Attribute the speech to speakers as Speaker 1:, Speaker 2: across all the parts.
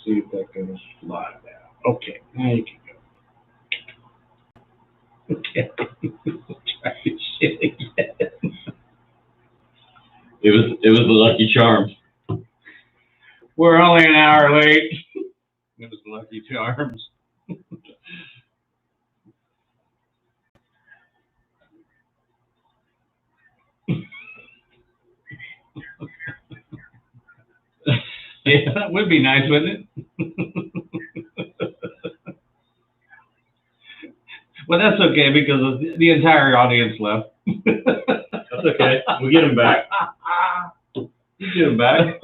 Speaker 1: see if that goes live now. Okay, now you can go. Okay. Try this shit again.
Speaker 2: It was the Lucky Charms.
Speaker 1: We're only an hour late. It was the Lucky Charms. Yeah, that would be nice, wouldn't it? Well, that's okay because the entire audience left.
Speaker 2: That's okay. We'll get them back. You get them back.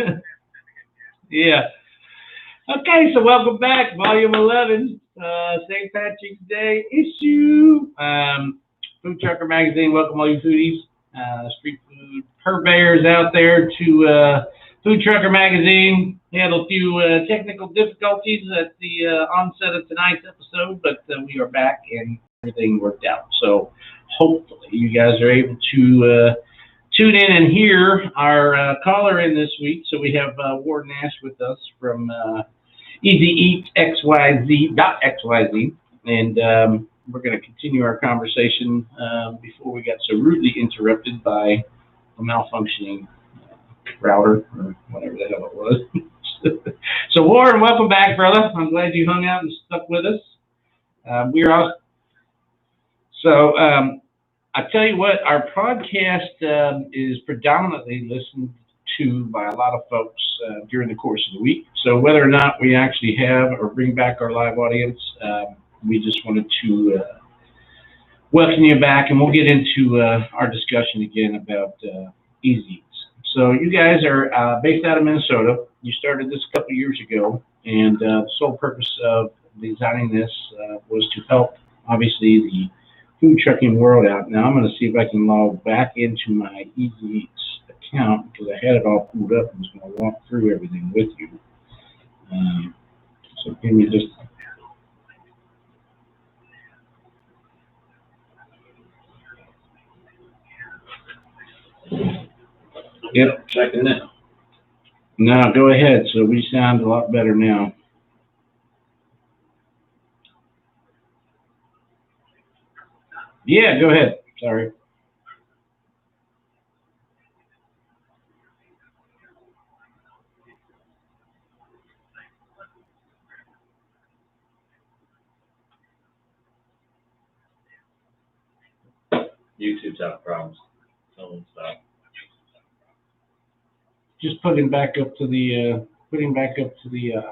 Speaker 1: Yeah. Okay, so welcome back, Volume 11, St. Patrick's Day issue. Foodtrucker magazine. Welcome all you foodies, street food purveyors out there to Foodtrucker magazine. We had a few technical difficulties at the onset of tonight's episode, but we are back and everything worked out. So hopefully you guys are able to tune in and hear our caller in this week. So we have Ward Nash with us from Easy Eats XYZ, and we're going to continue our conversation before we got so rudely interrupted by a malfunctioning router or whatever the hell it was. So Warren, welcome back, brother. I'm glad you hung out and stuck with us. We're all so. I tell you what, our podcast is predominantly listened to by a lot of folks during the course of the week. So whether or not we actually have or bring back our live audience, we just wanted to welcome you back, and we'll get into our discussion again about Easy Eats. So you guys are based out of Minnesota. You started this a couple years ago, and the sole purpose of designing this was to help, obviously, the food trucking world out. Now I'm going to see if I can log back into my Easy Eats account because I had it all pulled up and was going to walk through everything with you. So give me just. Yep.
Speaker 2: Checking in.
Speaker 1: No, go ahead. So we sound a lot better now. Yeah, go ahead. Sorry.
Speaker 2: YouTube's having problems. Someone stop.
Speaker 1: Just putting back up to the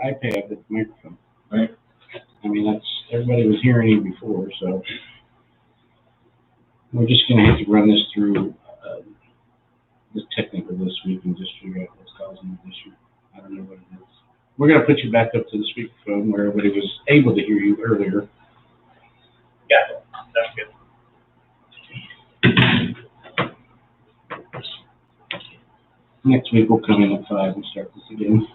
Speaker 1: iPad with the microphone.
Speaker 2: Right.
Speaker 1: I mean, that's everybody was hearing you before, so we're just going to have to run this through the technical this week and just figure out what's causing the issue. I don't know what it is. We're going to put you back up to the speakerphone where everybody was able to hear you earlier.
Speaker 3: Yeah, that's good.
Speaker 1: Next week we'll come in at 5 and start this again.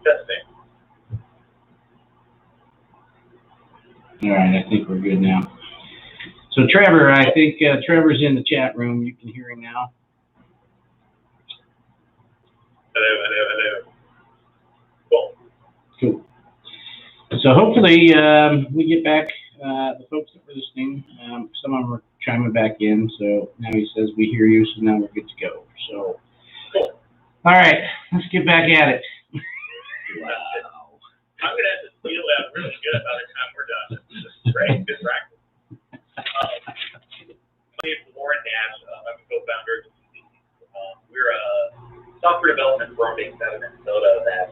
Speaker 3: Testing.
Speaker 1: All right, I think we're good now. So Trevor, I think Trevor's in the chat room. You can hear him now.
Speaker 3: Hello. Cool.
Speaker 1: So hopefully we get back the folks that were listening. Some of them are chiming back in. So now he says we hear you. So now we're good to go. So
Speaker 3: Cool.
Speaker 1: All right, let's get back at it.
Speaker 3: Wow. I'm going to have to feel that really good by the time we're done. This is great. Good practice. My name is Warren Nash. I'm a co-founder. We're a software development firm based out of Minnesota that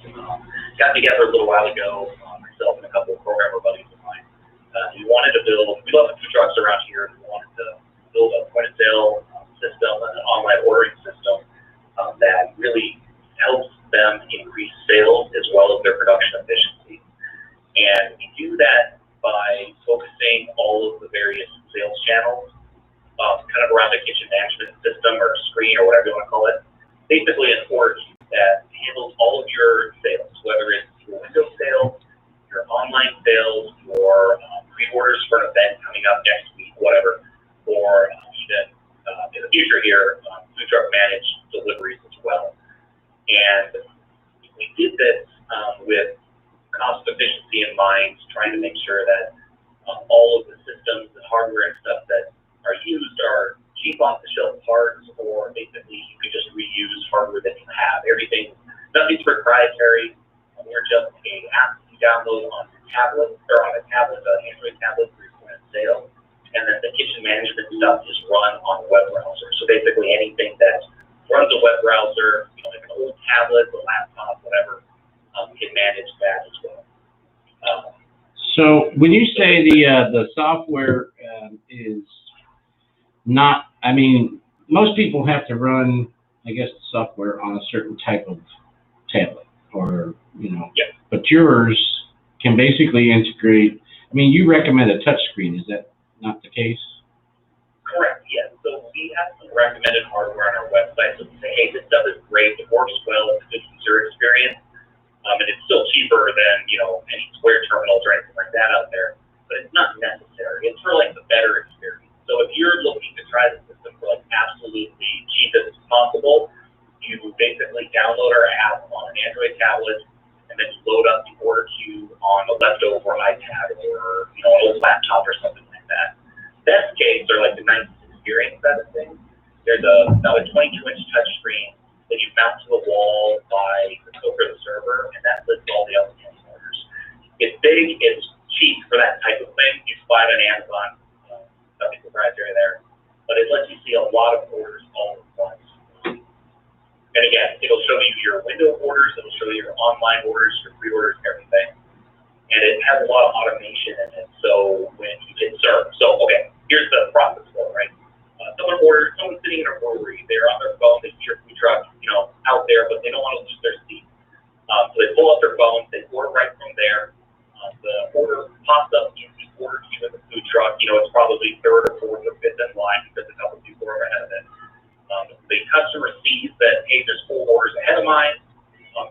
Speaker 3: got together a little while ago, myself and a couple of programmer buddies of mine. We wanted to build, we love the food trucks around here. We wanted to build a point of sale system, an online ordering system that really helps them increase sales as well as their production efficiency. And we do that by focusing all of the various sales channels kind of around the kitchen management system or screen or whatever you want to call it. Basically an org that handles all of your sales, whether it's your window sales, your online sales, your pre-orders for an event coming up next week, whatever, or even in the future here, food truck managed delivery And we did this with cost efficiency in mind, trying to make sure that all of the systems and hardware and stuff that are used are cheap off-the-shelf parts, or basically you could just reuse hardware that you have. Everything, nothing's proprietary. We're just an app you download on your tablet, or on a tablet, an Android tablet for your point of sale, and then the kitchen management stuff is run on a web browser. So basically anything that runs a web browser, like an old tablet, a laptop, whatever, can manage that as well.
Speaker 1: So when you say the software is not, I mean, most people have to run, I guess, the software on a certain type of tablet, or
Speaker 3: Yep.
Speaker 1: But yours can basically integrate. I mean, you recommend a touchscreen. Is that not the case?
Speaker 3: Correct, yes. So we have some recommended hardware on our website. So we say, hey, this stuff is great. It works well. It's a good user experience. And it's still cheaper than, any Square terminals or anything like that out there. But it's not necessary. It's for, the better experience. So if you're looking to try the system for, absolutely cheapest as possible, you basically download our app on an Android tablet, and then you load up the order queue on a leftover iPad or, an old laptop or something like that. Best case, or the nice experience side of things, there's about a 22-inch touchscreen that you mount to the wall by over the server, and that lists all the outstanding orders. It's big, it's cheap for that type of thing. You can buy it on Amazon, nothing proprietary there, but it lets you see a lot of orders all at once. And again, it'll show you your window orders, it'll show you your online orders, your pre-orders, everything. And it has a lot of automation in it, so when you hit serve, so okay, here's the process flow, right? Someone's sitting in a brewery, they're on their phone, they see your food truck, out there, but they don't want to lose their seat. So they pull up their phones, they order right from there. The order pops up in the order queue at the food truck. It's probably third or fourth or fifth in line because a couple people are ahead of it. The customer sees that, hey, there's 4 orders ahead of mine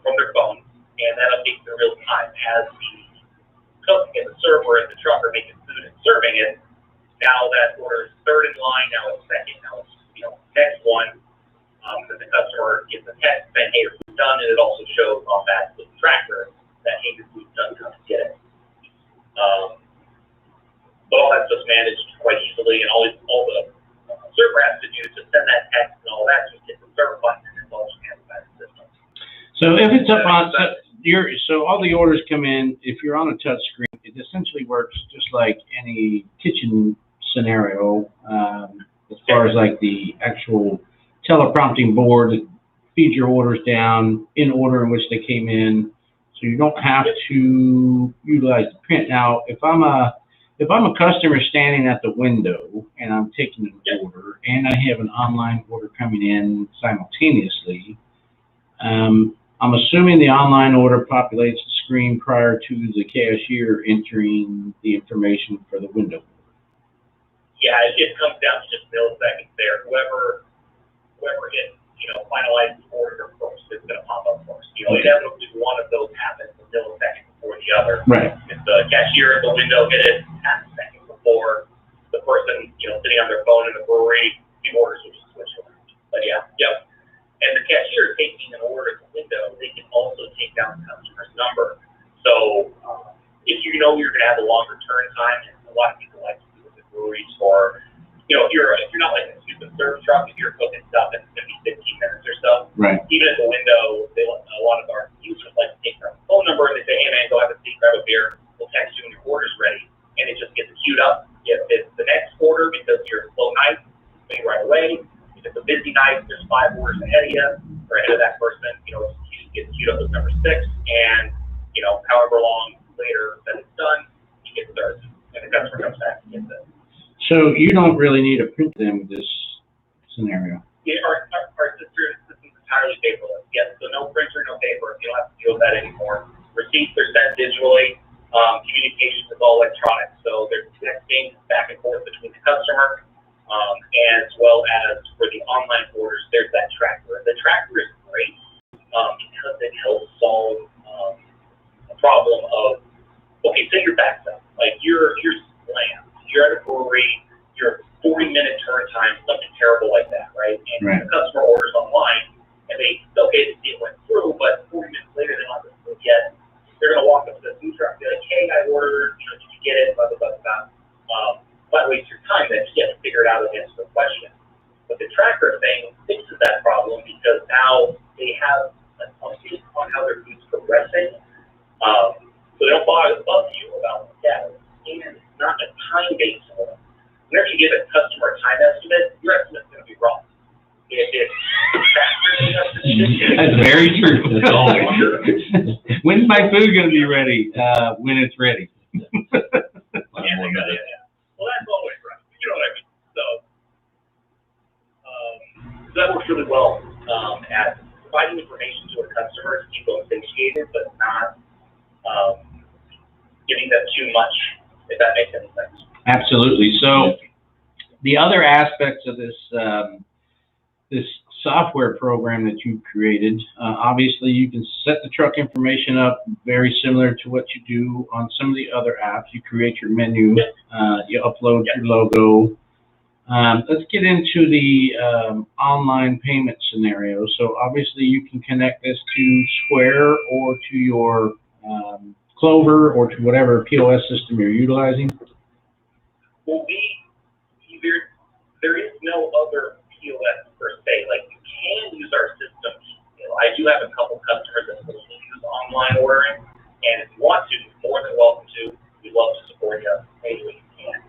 Speaker 3: from their phone, and that updates in real time as the cook and the server and the truck are making food and serving it. Now that order is third in line, now it's second, now it's next one. Then the customer gets a text saying, hey, your food's done, and it also shows on that little tracker that, hey, your food's done, come and get it. But all that's just managed quite easily, and all the server has to do is just send that text and all that, just hit the server button, and it's all just handled by the system.
Speaker 1: So if it's up on, so all the orders come in. If you're on a touch screen, it essentially works just like any kitchen scenario, as far as the actual teleprompting board that feeds your orders down in order in which they came in, so you don't have to utilize the print. Now, if I'm a customer standing at the window and I'm taking an order and I have an online order coming in simultaneously, I'm assuming the online order populates the screen prior to the cashier entering the information for the window.
Speaker 3: Yeah, it comes down to just milliseconds there. Whoever gets, finalized the order first, it's going to pop up first. Inevitably one of those happens a millisecond before the other.
Speaker 1: Right.
Speaker 3: If the cashier at the window hit it half a second before the person, sitting on their phone in the brewery, the orders will just switch around. But yeah. And the cashier taking an order at the window, they can also take down the customer's number. So if you're going to have a longer turn time, and a lot of people like to do it at breweries, or if you're not like a stupid service truck, if you're cooking stuff, it's going to be 15 minutes or so.
Speaker 1: Right.
Speaker 3: Even at the window, a lot of our users like to take their phone number and they say, hey man, go have a seat, grab a beer, we'll text you when your order's ready, and it just gets queued up. If it's the next order because you're a slow night, it's going right away. If it's a busy night, there's 5 orders ahead of you, or ahead of that person, it gets queued up as number 6, and however long later that it's done, you get served, and the customer comes back and gets it.
Speaker 1: So you don't really need a print them with this scenario.
Speaker 3: Yeah, our system is entirely paperless. Yes, so no printer, no paper. You don't have to deal with that anymore. Receipts are sent digitally. Communication is all electronic. So there's texting back and forth between the customer, as well as for the online orders, there's that tracker. The tracker is great because it helps solve a problem of, okay, say you're backed up. Like you're slammed. You're at a brewery, you're 40-minute turn time, something terrible like that, right? And
Speaker 1: right.
Speaker 3: The customer orders online, because now they have an update on how their food's progressing. So they don't bother you about status, and it's not a time-based one. Whenever you give a customer a time estimate, your estimate's going to be wrong. If it's faster than estimated,
Speaker 1: That's very true.
Speaker 2: That's always true.
Speaker 1: When's my food going to be ready? When it's ready.
Speaker 3: Yeah. Well, that's always right. You know what I mean? So that works really well at providing information to a customer to keep them satiated, but not giving them too much, if that makes any sense.
Speaker 1: Absolutely. So the other aspects of this this software program that you've created, obviously you can set the truck information up very similar to what you do on some of the other apps. You create your menu, you upload your logo. Let's get into the online payment scenario. So obviously you can connect this to Square or to your Clover or to whatever POS system you're utilizing.
Speaker 3: Well, there is no other POS per se. Like, you can use our system. I do have a couple customers that only use online ordering, and if you want to, you're more than welcome to. We'd love to support you any way you can.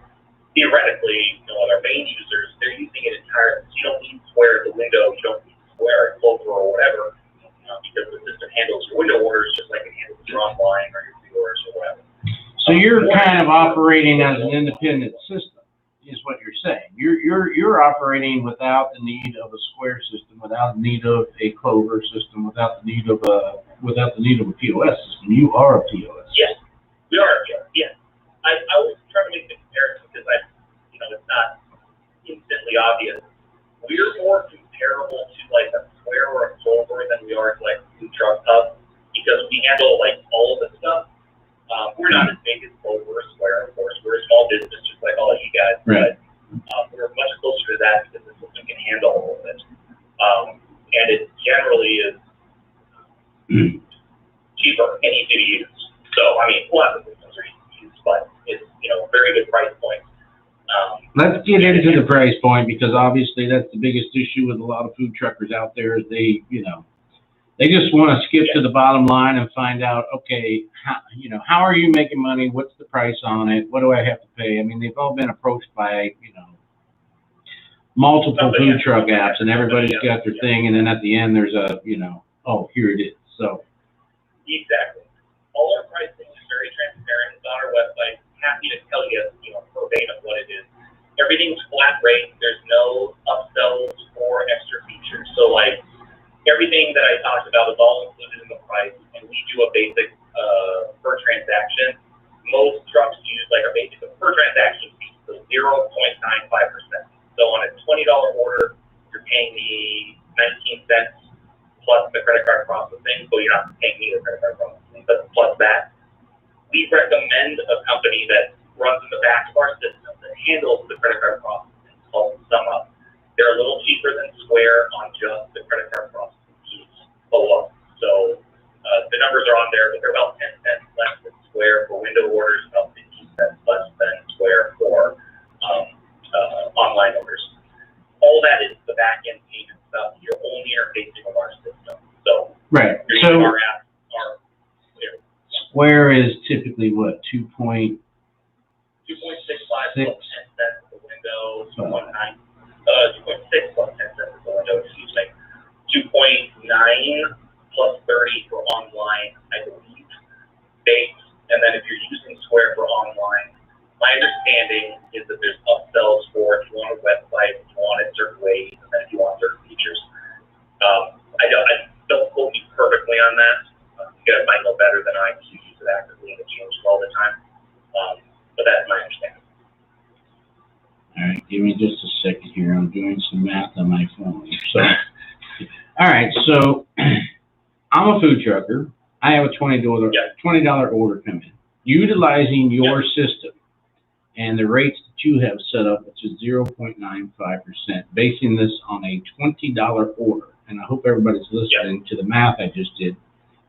Speaker 3: Theoretically, with our main users, they're using it entirely. So you don't need Square at the window. You don't need Square at Clover or whatever, because the system handles your window orders just like it handles your online or your pre-orders or whatever.
Speaker 1: So you're kind of operating as an independent system, is what you're saying. You're operating without the need of a Square system, without the need of a Clover system, without the need of a POS system. You are a POS.
Speaker 3: Yes, we are a POS. Yes. I was trying to make the comparison because it's not instantly obvious. We're more comparable to like a Square or a Clover than we are to like Foodtruck Hub because we handle like all of the stuff. We're not as big as Clover or Square, of course. We're a small business just like all of you guys.
Speaker 1: Right.
Speaker 3: But we're much closer to that because the system can handle all of it. And it generally is cheaper and easy to use. So, I mean, a lot of the systems are easy to use, but it's, very good price point.
Speaker 1: Let's get into the price point because obviously that's the biggest issue with a lot of food truckers out there is they just want to skip to the bottom line and find out, okay, how are you making money? What's the price on it? What do I have to pay? I mean, they've all been approached by, multiple food truck apps and everybody's got their thing. And then at the end, there's a, oh, here it is. So.
Speaker 3: Exactly. All our pricing is very transparent. It's on our website. Happy to tell you, verbatim what it is. Everything's flat rate. There's no upsells or extra features. So, like, everything that I talked about is all included in the price, and we do a basic per transaction. Most trucks use like a basic per transaction fee, so 0.95%. So on a $20 order, you're paying me 19 cents plus the credit card processing. So you're not paying me the credit card processing, but plus that. We recommend a company that runs in the back of our system that handles the credit card processing. It's called SumUp. They're a little cheaper than Square on just the credit card processing fees alone. So the numbers are on there, but they're about 10 cents less than Square for window orders, about 15 cents less than Square for online orders. All that is the back end payment stuff. You're only interfacing with our system. So
Speaker 1: right. So our app, Square is typically what, 2.65
Speaker 3: plus 10 cents at the window, 2.9. 2.6 plus 10 cents at the window, excuse me. 2.9 plus 30 for online, I believe, base. And then if you're using Square for online, my understanding is that there's upsells for if you want a website, if you want it certain ways, and then if you want certain features. I don't quote me perfectly on that. You guys might know better than I because you use it actively and it changes all the time. But that's my understanding.
Speaker 1: All right, give me just a second here. I'm doing some math on my phone. So, all right, so I'm a food trucker. I have a $20 order come in. Utilizing your system and the rates that you have set up, which is 0.95%, basing this on a $20 order. And I hope everybody's listening to the math I just did.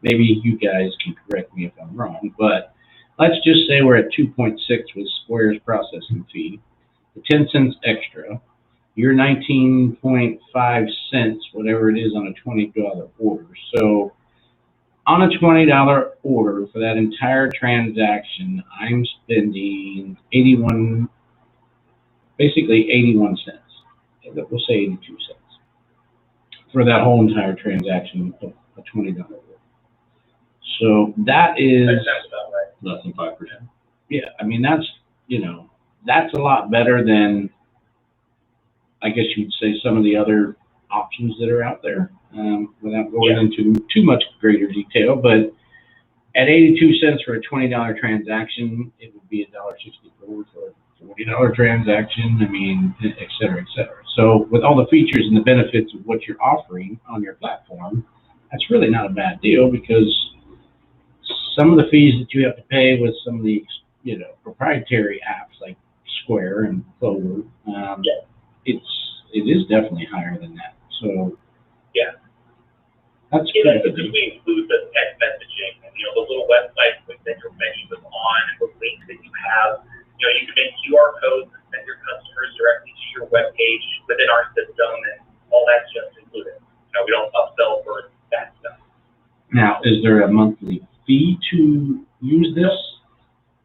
Speaker 1: Maybe you guys can correct me if I'm wrong, but let's just say we're at 2.6 with Square's processing fee, the 10 cents extra. you're 19.5 cents, whatever it is, on a $20 order. So on a $20 order for that entire transaction, I'm spending basically 81 cents. We'll say 82 cents for that whole entire transaction of a $20 order. So that is
Speaker 3: That sounds about right.
Speaker 2: Less than 5%.
Speaker 1: Yeah, I mean, that's, that's a lot better than, I guess you'd say, some of the other options that are out there, without going into too much greater detail. But at 82 cents for a $20 transaction, it would be $1.64 for a $40 transaction. I mean, et cetera, et cetera. So with all the features and the benefits of what you're offering on your platform, that's really not a bad deal, because some of the fees that you have to pay with some of the, proprietary apps like Square and Clover, it is definitely higher than that. So
Speaker 3: yeah,
Speaker 1: that's
Speaker 3: yeah.
Speaker 1: pretty
Speaker 3: If
Speaker 1: good.
Speaker 3: we include the text messaging and the little website that your menu is on, and the links that you have, you can make QR codes and send your customers directly to your web page within our system, and all that's just included. We don't upsell for that stuff.
Speaker 1: Now, is there a monthly fee to use this?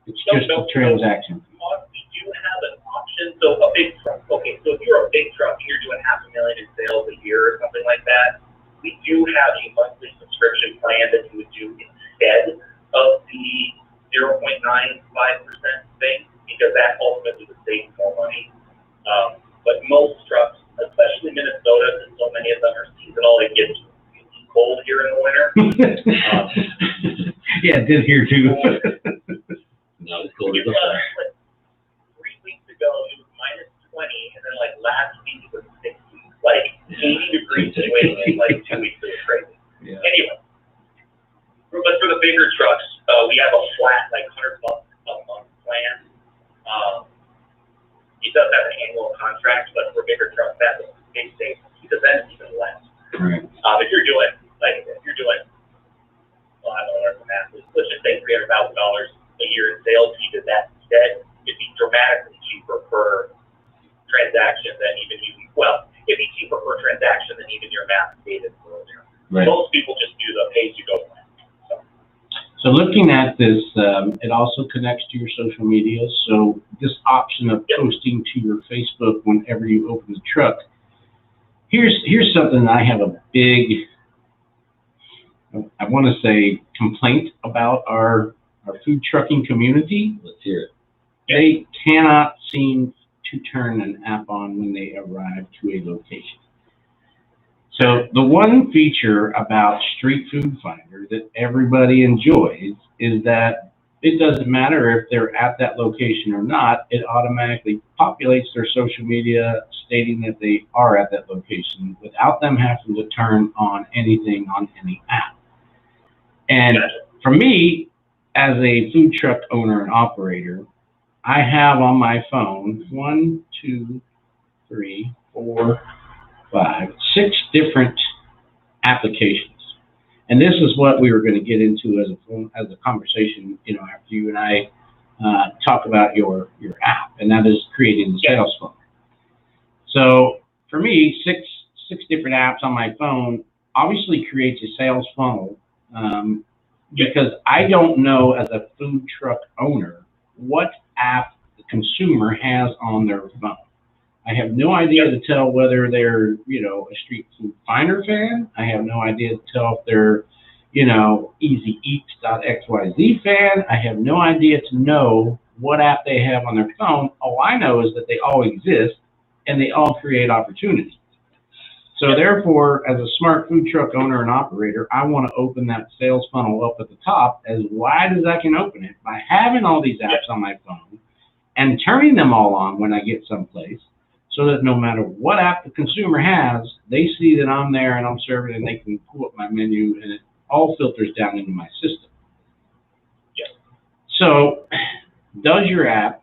Speaker 1: It's just a transaction.
Speaker 3: We do have an option. So a big truck. Okay, so if you're a big truck and you're doing $500,000 in sales a year or something like that, we do have a monthly subscription plan that you would do instead of the 0.95% thing, because that ultimately would save more money. But most trucks, especially Minnesota, since so many of them are seasonal, it gets cold here in the winter.
Speaker 1: Yeah, it did here too.
Speaker 2: Not as cold as
Speaker 3: like 3 weeks ago, it was -20, and then like last week it was 60, like 80 degrees swing in like 2 weeks. It was crazy.
Speaker 1: Yeah.
Speaker 3: Anyway, but for the bigger trucks, we have a flat like $100 a month plan. It does have an annual contract, but for bigger trucks, that's a big savings, because then it's even less.
Speaker 1: Right.
Speaker 3: If you're doing, well, I don't know what the math is. Let's just say $300,000 a year in sales. If you did that instead, it'd be dramatically cheaper per transaction than it'd be cheaper per transaction than even your math stated earlier.
Speaker 1: Right.
Speaker 3: Most people just do the pay-as-you-go plan.
Speaker 1: So looking at this, it also connects to your social media. So this option of posting to your Facebook whenever you open the truck. Here's something that I have a big, I want to say, complaint about our food trucking community.
Speaker 2: Let's hear it.
Speaker 1: They cannot seem to turn an app on when they arrive to a location. So the one feature about Street Food Finder that everybody enjoys is that it doesn't matter if they're at that location or not, it automatically populates their social media stating that they are at that location without them having to turn on anything on any app. And for me, as a food truck owner and operator, I have on my phone 6 different applications. And this is what we were going to get into as a conversation, after you and I talk about your app, and that is creating the sales funnel. So for me, six different apps on my phone obviously creates a sales funnel, because I don't know, as a food truck owner, what app the consumer has on their phone. I have no idea to tell whether they're, a Street Food Finder fan. I have no idea to tell if they're, EasyEats.xyz fan. I have no idea to know what app they have on their phone. All I know is that they all exist and they all create opportunities. So therefore, as a smart food truck owner and operator, I want to open that sales funnel up at the top as wide as I can open it by having all these apps on my phone and turning them all on when I get someplace, so that no matter what app the consumer has, they see that I'm there and I'm serving, and they can pull up my menu, and it all filters down into my system. So does your app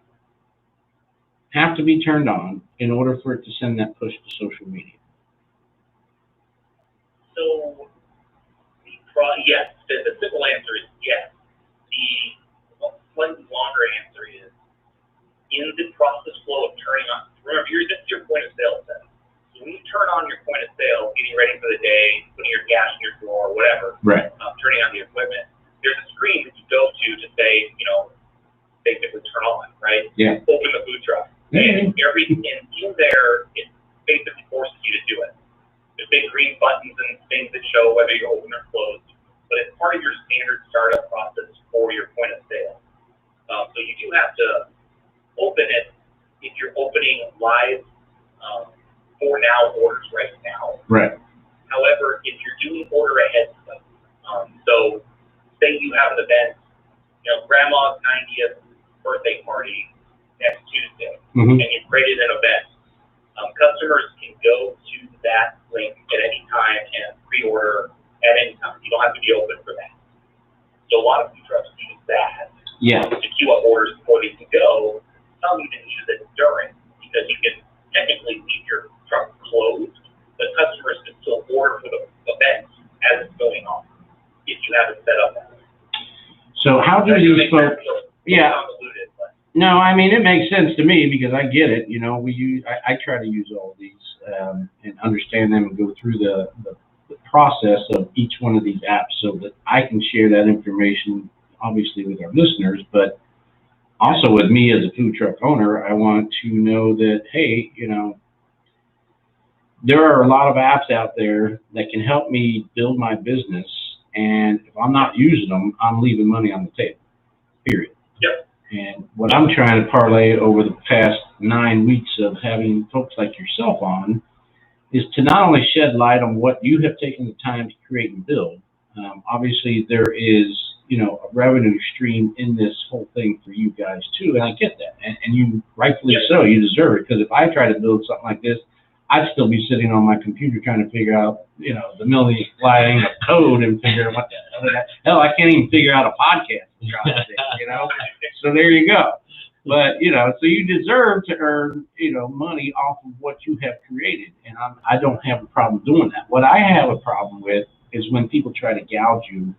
Speaker 1: have to be turned on in order for it to send that push to social media?
Speaker 3: So, yes. The simple answer is yes. The slightly longer answer is, in the process flow of turning on remember, this is your point of sale set. So when you turn on your point of sale, getting ready for the day, putting your gas in your drawer, whatever,
Speaker 1: right.
Speaker 3: Turning on the equipment, there's a screen that you go to say, basically turn on, right?
Speaker 1: Yeah.
Speaker 3: Open the food truck. And everything in there, it basically forces you to do it. There's big green buttons and things that show whether you're open or closed, but it's part of your standard startup process for your point of sale. So you do have to open it if you're opening live for now orders right now.
Speaker 1: Right.
Speaker 3: However, if you're doing order ahead stuff, so say you have an event, grandma's 90th birthday party next Tuesday, and you created an event, customers can go to that link at any time and pre-order at any time. You don't have to be open for that. So a lot of food trucks use that to queue up orders before they can go. Some even use it during, because you can technically leave your truck closed, but customers can still order for the event as it's going on if you have it set up that way. So how do these folks? No, I mean, it makes sense to me because I get it. I try to use all of these and understand them and go through the process of each one of these apps so that I can share that information, obviously, with our listeners, but also with me as a food truck owner. I want to know that, hey, there are a lot of apps out there that can help me build my business, and if I'm not using them, I'm leaving money on the table, period. Yep.
Speaker 1: And what I'm trying to parlay over the past 9 weeks of having folks like yourself on is to not only shed light on what you have taken the time to create and build. Obviously, there is, a revenue stream in this whole thing for you guys too, and I get that. And you rightfully so, you deserve it, because if I try to build something like this, I'd still be sitting on my computer trying to figure out, the millionth line of code and figure out what the hell, I can't even figure out a podcast, So there you go. But, so you deserve to earn, money off of what you have created. And I don't have a problem doing that. What I have a problem with is when people try to gouge you.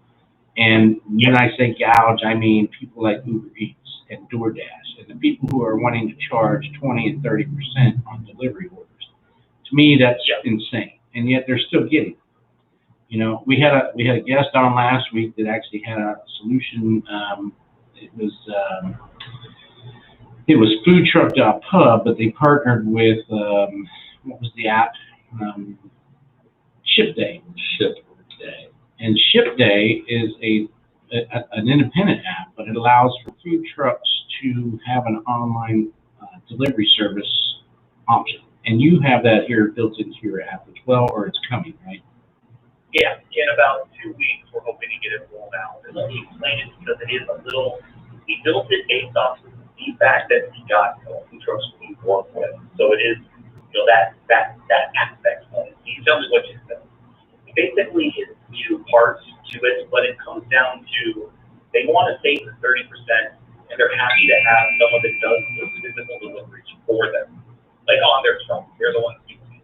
Speaker 1: And when I say gouge, I mean people like Uber Eats and DoorDash and the people who are wanting to charge 20 and 30% on delivery orders. To me, that's insane. And yet they're still getting it. We had a guest on last week that actually had a solution. It was Foodtruck.pub, but they partnered with what was the app? ShipDay. ShipDay. And ShipDay is an independent app, but it allows for food trucks to have an online delivery service option. And you have that here built into your app as well, or it's coming, right?
Speaker 3: Yeah, in about 2 weeks, we're hoping to get it rolled out. And let me explain it because it is we built it based off of the feedback that we got from food trucks we work with. So it is, that aspect of it. You tell me what you think. Basically, it's 2 parts to it, but it comes down to they want to save the 30%, and they're happy to have someone that does the physical deliveries for them. Like on their truck, they're the ones who use.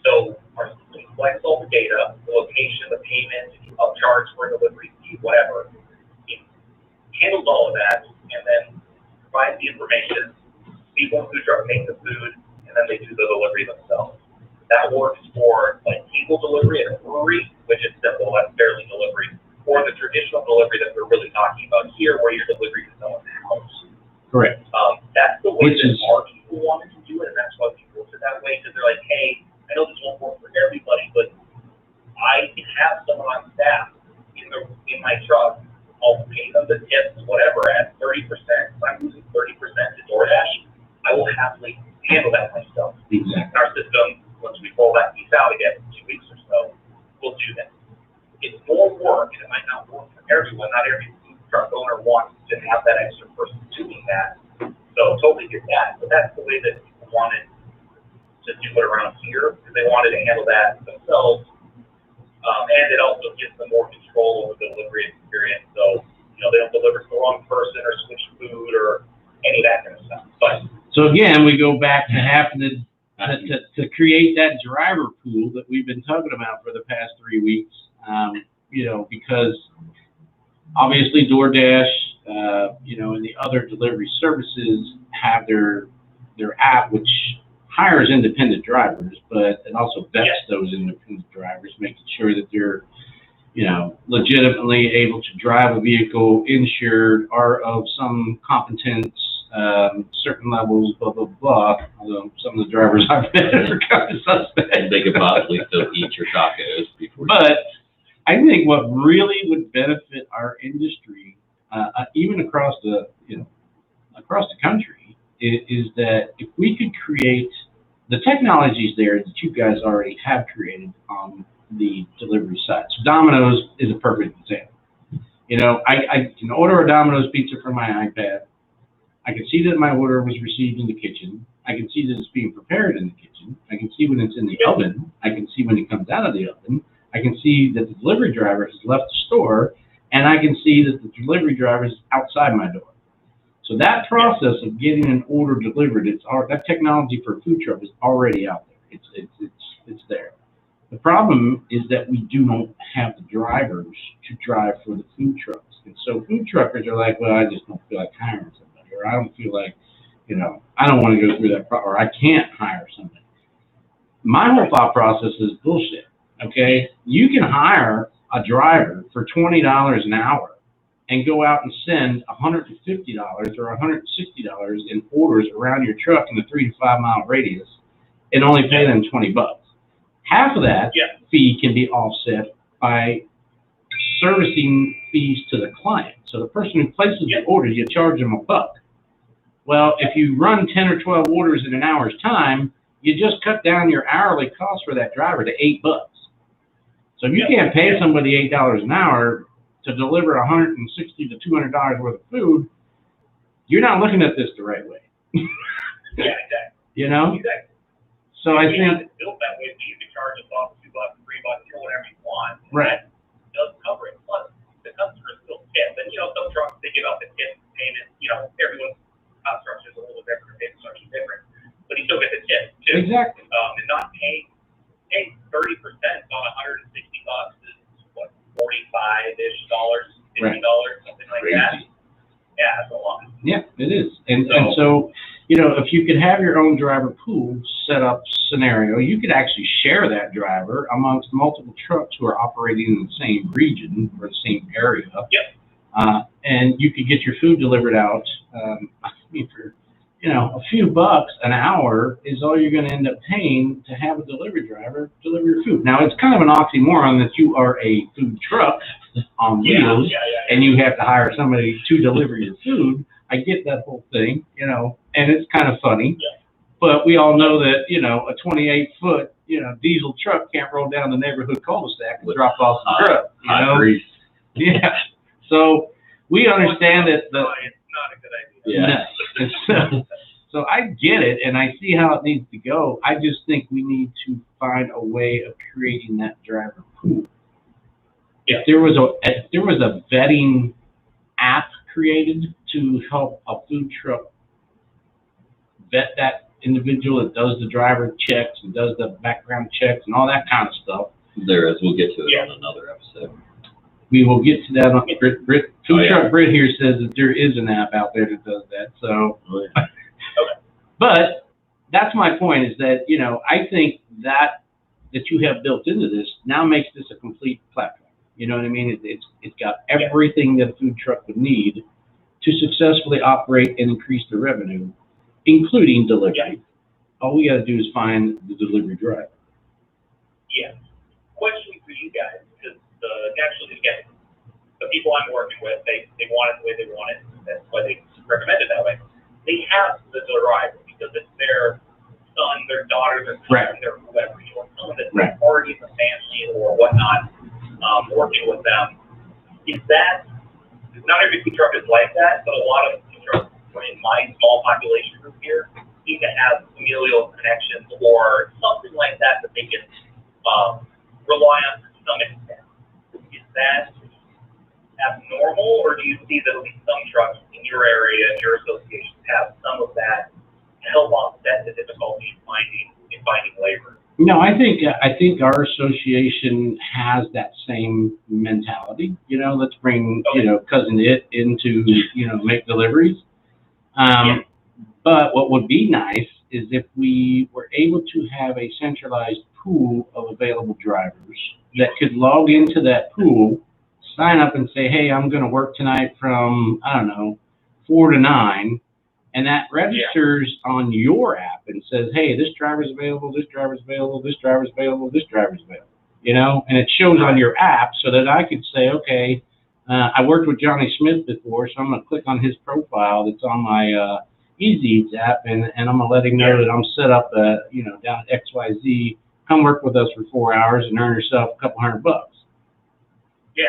Speaker 3: So our system collects all the data, the location, the payment, upcharge for delivery fee, whatever. It handles all of that and then provides the information. People in food truck make the food and then they do the delivery themselves. That works for like table delivery at a brewery, which is simple, that's fairly delivery, or the traditional delivery that we're really talking about here, where you're delivering to someone's house.
Speaker 1: Correct.
Speaker 3: That's the way that our people wanted to do it, and that's why we built it that way, because they're like, hey, I know this won't work for everybody, but I can have someone on staff in my truck. I'll pay them the tips, whatever, at 30%. If I'm losing 30% to DoorDash, I will happily handle that myself.
Speaker 1: Exactly.
Speaker 3: Our system, once we roll that piece out again in 2 weeks or so, we'll do that. It's more work, and it might not work for everyone. Not every food truck owner wants to have that extra person doing that. So totally get that, but that's the way that people wanted to do it around here, because they wanted to handle that themselves, and it also gives them more control over the delivery experience. So they don't deliver to the wrong person or switch food or any of that kind of stuff. But
Speaker 1: so again, we go back to having to create that driver pool that we've been talking about for the past 3 weeks. Because obviously DoorDash, and the other delivery services have their app, which hires independent drivers, but it also vets those independent drivers, making sure that they're, you know, legitimately able to drive a vehicle, insured, are of some competence, certain levels, blah, blah, blah. Although some of the drivers I've been are kind of suspect.
Speaker 2: And they could possibly still eat your tacos before.
Speaker 1: But I think what really would benefit our industry, even across the, you know, across the country, is that if we could create the technologies there that you guys already have created on the delivery side. So Domino's is a perfect example. You know, I can order a Domino's pizza from my iPad. I can see that my order was received in the kitchen. I can see that it's being prepared in the kitchen. I can see when it's in the oven. I can see when it comes out of the oven. I can see that the delivery driver has left the store, and I can see that the delivery driver is outside my door. So that process of getting an order delivered, that technology for a food truck is already out there. It's there. The problem is that we do not have the drivers to drive for the food trucks. And so food truckers are like, well, I just don't feel like hiring somebody, or I don't feel like, you know, I don't want to go through that, or I can't hire somebody. My whole thought process is bullshit, okay? You can hire a driver for $20 an hour and go out and send $150 or $160 in orders around your truck in the 3 to 5 mile radius and only pay them $20. Half of that fee can be offset by servicing fees to the client. So the person who places the order, you charge them $1. Well, if you run 10 or 12 orders in an hour's time, you just cut down your hourly cost for that driver to $8. So if you can't pay somebody $8 an hour to deliver $160 to $200 worth of food, you're not looking at this the right way.
Speaker 3: Yeah, exactly.
Speaker 1: You know?
Speaker 3: Exactly.
Speaker 1: So I think
Speaker 3: built that way, you can charge $1, $2, $3, whatever you want.
Speaker 1: Right.
Speaker 3: That does cover it. Plus, the customer still tip. And, you know, some trucks, they give out the tip payment. You know, everyone's cost structure is a little different, payment structure is different. But you still get the tip, too.
Speaker 1: exactly.
Speaker 3: And not paying 30% on $160 is, what, $45-ish, $50, something like that. Yeah, that's a lot.
Speaker 1: Yeah, it is. And so, you know, if you could have your own driver pool set up scenario, you could actually share that driver amongst multiple trucks who are operating in the same region or the same area.
Speaker 3: Yep.
Speaker 1: And you could get your food delivered out. I mean, for, you know, a few bucks an hour is all you're going to end up paying to have a delivery driver deliver your food. Now, it's kind of an oxymoron that you are a food truck on wheels and you have to hire somebody to deliver your food. I get that whole thing, you know, and it's kind of funny.
Speaker 3: Yeah.
Speaker 1: But we all know that, you know, a 28-foot, you know, diesel truck can't roll down the neighborhood cul-de-sac and drop off the truck, you know? Yeah. So we understand that the...
Speaker 3: It's not a good idea.
Speaker 1: Yeah. No. So I get it, and I see how it needs to go. I just think we need to find a way of creating that driver pool.
Speaker 3: Yeah.
Speaker 1: If there was a vetting app created to help a food truck vet that individual that does the driver checks and does the background checks and all that kind of stuff.
Speaker 2: There is. We'll get to it on another episode.
Speaker 1: We will get to that on Food Truck Brit here says that there is an app out there that does that. So, but that's my point is that, you know, I think that you have built into this now makes this a complete platform. You know what I mean? It's got everything that a food truck would need to successfully operate and increase the revenue, including delivery. Yeah. All we got to do is find the delivery driver.
Speaker 3: Yeah. Question for you guys, because naturally, again, the people I'm working with, they want it the way they want it. That's why they recommend it that way. They have the driver because it's their son, their daughter, their son, their whoever, you know, someone that's already in the family or whatnot, working with them. Is that, not every food truck is like that, but a lot of food trucks in my small population group here seem to have familial connections or something like that that they can rely on to some extent. Is that abnormal, or do you see that at least some trucks in your area and your associations have some of that to help offset the difficulty in finding labor?
Speaker 1: No, I think our association has that same mentality. You know, let's bring you know cousin it into make deliveries. But what would be nice is if we were able to have a centralized pool of available drivers that could log into that pool, sign up and say, hey, I'm going to work tonight from, I don't know, 4 to 9. And that registers on your app and says, hey, this driver's available, this driver's available, this driver's available, this driver's available. You know, and it shows on your app so that I could say, okay, I worked with Johnny Smith before, so I'm going to click on his profile that's on my Easy Eats app, and I'm going to let him know that I'm set up, you know, down at XYZ. Come work with us for 4 hours and earn yourself a couple $100.
Speaker 3: Yeah.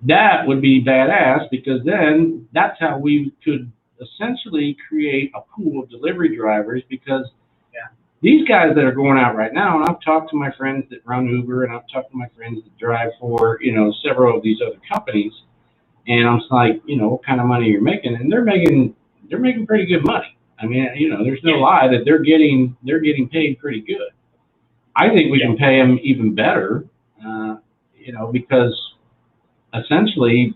Speaker 1: That would be badass, because then that's how we could essentially create a pool of delivery drivers, because these guys that are going out right now, and I've talked to my friends that run Uber, and I've talked to my friends that drive for, you know, several of these other companies, and I'm like, you know, what kind of money you're making? And they're making pretty good money. I mean, you know, there's no lie that they're getting paid pretty good. I think we can pay them even better, you know, because essentially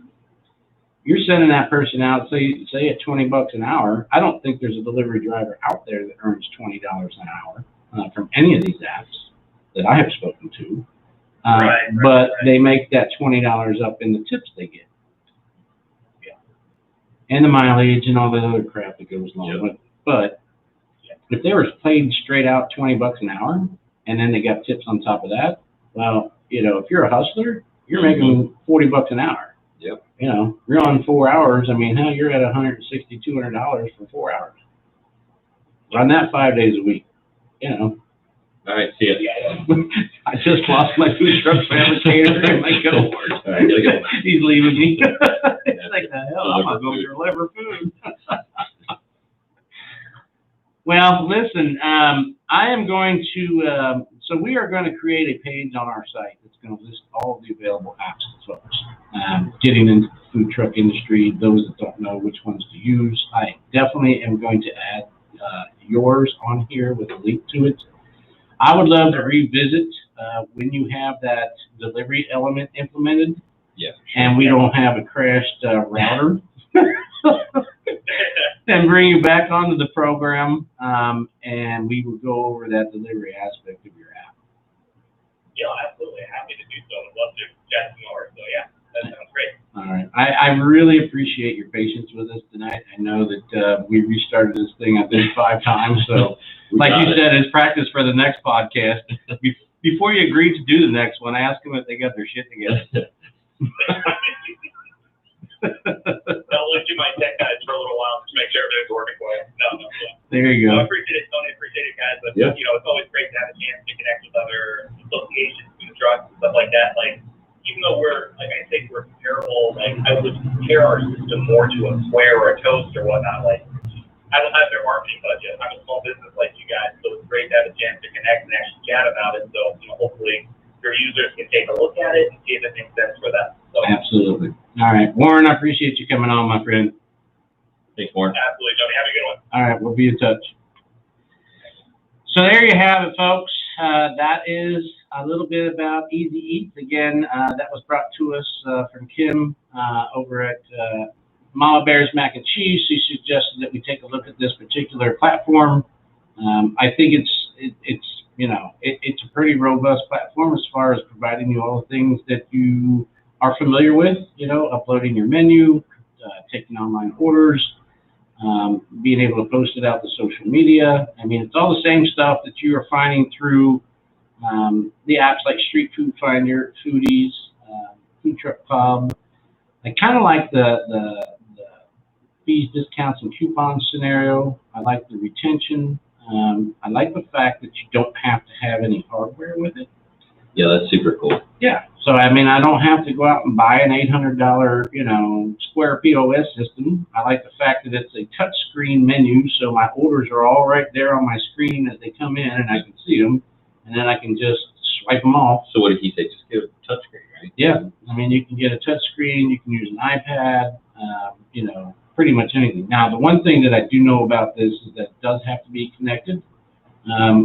Speaker 1: you're sending that person out, say at $20 an hour. I don't think there's a delivery driver out there that earns $20 an hour from any of these apps that I have spoken to. But they make that $20 up in the tips they get. And the mileage and all the other crap that goes along with it. But if they were paid straight out $20 an hour, and then they got tips on top of that, well, you know, if you're a hustler, you're making $40 an hour.
Speaker 2: Yep.
Speaker 1: You know, you're on 4 hours. I mean, hell, you're at $160, $200 for 4 hours. Run that 5 days a week. You know.
Speaker 2: All right, see ya.
Speaker 1: I just lost my food truck fabricator and my cohort.
Speaker 2: All right, gotta go.
Speaker 1: He's leaving me. It's like, the hell, I'm gonna go deliver food. Well, listen, I am going to, so we are going to create a page on our site that's going to list all of the available apps and folks. Getting into the food truck industry, those that don't know which ones to use, I definitely am going to add yours on here with a link to it. I would love to revisit when you have that delivery element implemented.
Speaker 2: Yeah.
Speaker 1: And we don't have a crashed router. And bring you back onto the program, and we will go over that delivery aspect of your app.
Speaker 3: Yeah, absolutely. Happy to do so. I'd love to chat more. So yeah, that sounds great.
Speaker 1: All right. I really appreciate your patience with us tonight. I know that we restarted this thing, I think, 5 times. So like you said, it's practice for the next podcast. Before you agree to do the next one, ask them if they got their shit together.
Speaker 3: I'll let you my tech guys for a little while to make sure everything's working for you. No.
Speaker 1: There you go.
Speaker 3: I appreciate it, Tony. Appreciate it, guys. But, you know, it's always great to have a chance to connect with other associations, food trucks, and stuff like that. Like, even though we're, like I think we're comparable, like, I would compare our system more to a Square or a Toast or whatnot. Like, I don't have their marketing budget. I'm a small business like you guys, so it's great to have a chance to connect and actually chat about it. So, you know, hopefully your users can take a look at it and see if it makes sense for them. So,
Speaker 1: absolutely. All right, Warren, I appreciate you coming on, my friend.
Speaker 2: Thanks, Warren.
Speaker 3: Absolutely, Tony. Have a good one.
Speaker 1: All right, we'll be in touch. So there you have it, folks. That is a little bit about Easy Eats. Again, that was brought to us from Kim over at Mama Bear's Mac and Cheese. She suggested that we take a look at this particular platform. I think it's you know, it's a pretty robust platform as far as providing you all the things that you are familiar with, you know, uploading your menu, taking online orders, being able to post it out to social media. I mean, it's all the same stuff that you are finding through the apps like Street Food Finder, Foodies, Food Truck Pub. I kind of like the fees, discounts, and coupons scenario. I like the retention. I like the fact that you don't have to have any hardware with it.
Speaker 2: Yeah, that's super cool.
Speaker 1: Yeah. So, I mean, I don't have to go out and buy an $800, you know, Square POS system. I like the fact that it's a touch screen menu, so my orders are all right there on my screen as they come in, and I can see them, and then I can just swipe them off.
Speaker 2: So what did he say? Just give it a touch screen, right?
Speaker 1: Yeah. I mean, you can get a touch screen. You can use an iPad, you know, pretty much anything. Now, the one thing that I do know about this is that it does have to be connected,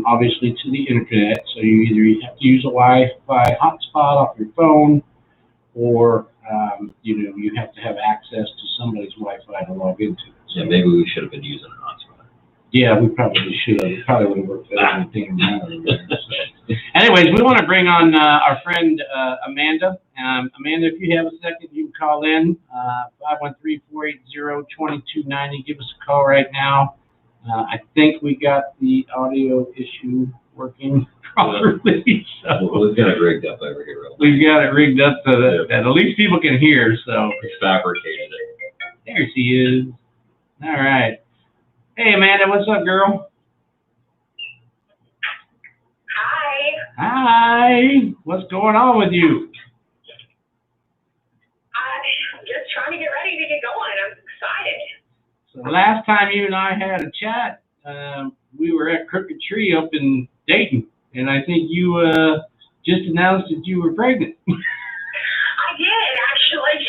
Speaker 1: obviously, to the internet. So you either have to use a Wi-Fi hotspot off your phone, or you know, you have to have access to somebody's Wi-Fi to log into it.
Speaker 2: So yeah, maybe we should have been using a hotspot.
Speaker 1: Yeah, we probably should. We probably would have worked better than anything around over there. So. Anyways, we want to bring on our friend Amanda. Amanda, if you have a second, you can call in 513-480-2290. Give us a call right now. I think we got the audio issue working properly. So
Speaker 2: We've got it rigged up over here.
Speaker 1: We've got it rigged up so that at least people can hear. So
Speaker 2: it's fabricated.
Speaker 1: There she is. All right. Hey, Amanda, what's up, girl?
Speaker 4: Hi.
Speaker 1: Hi. What's going on with you?
Speaker 4: I'm just trying to get ready to get going. I'm excited.
Speaker 1: So last time you and I had a chat, we were at Crooked Tree up in Dayton, and I think you just announced that you were pregnant.
Speaker 4: I did, actually.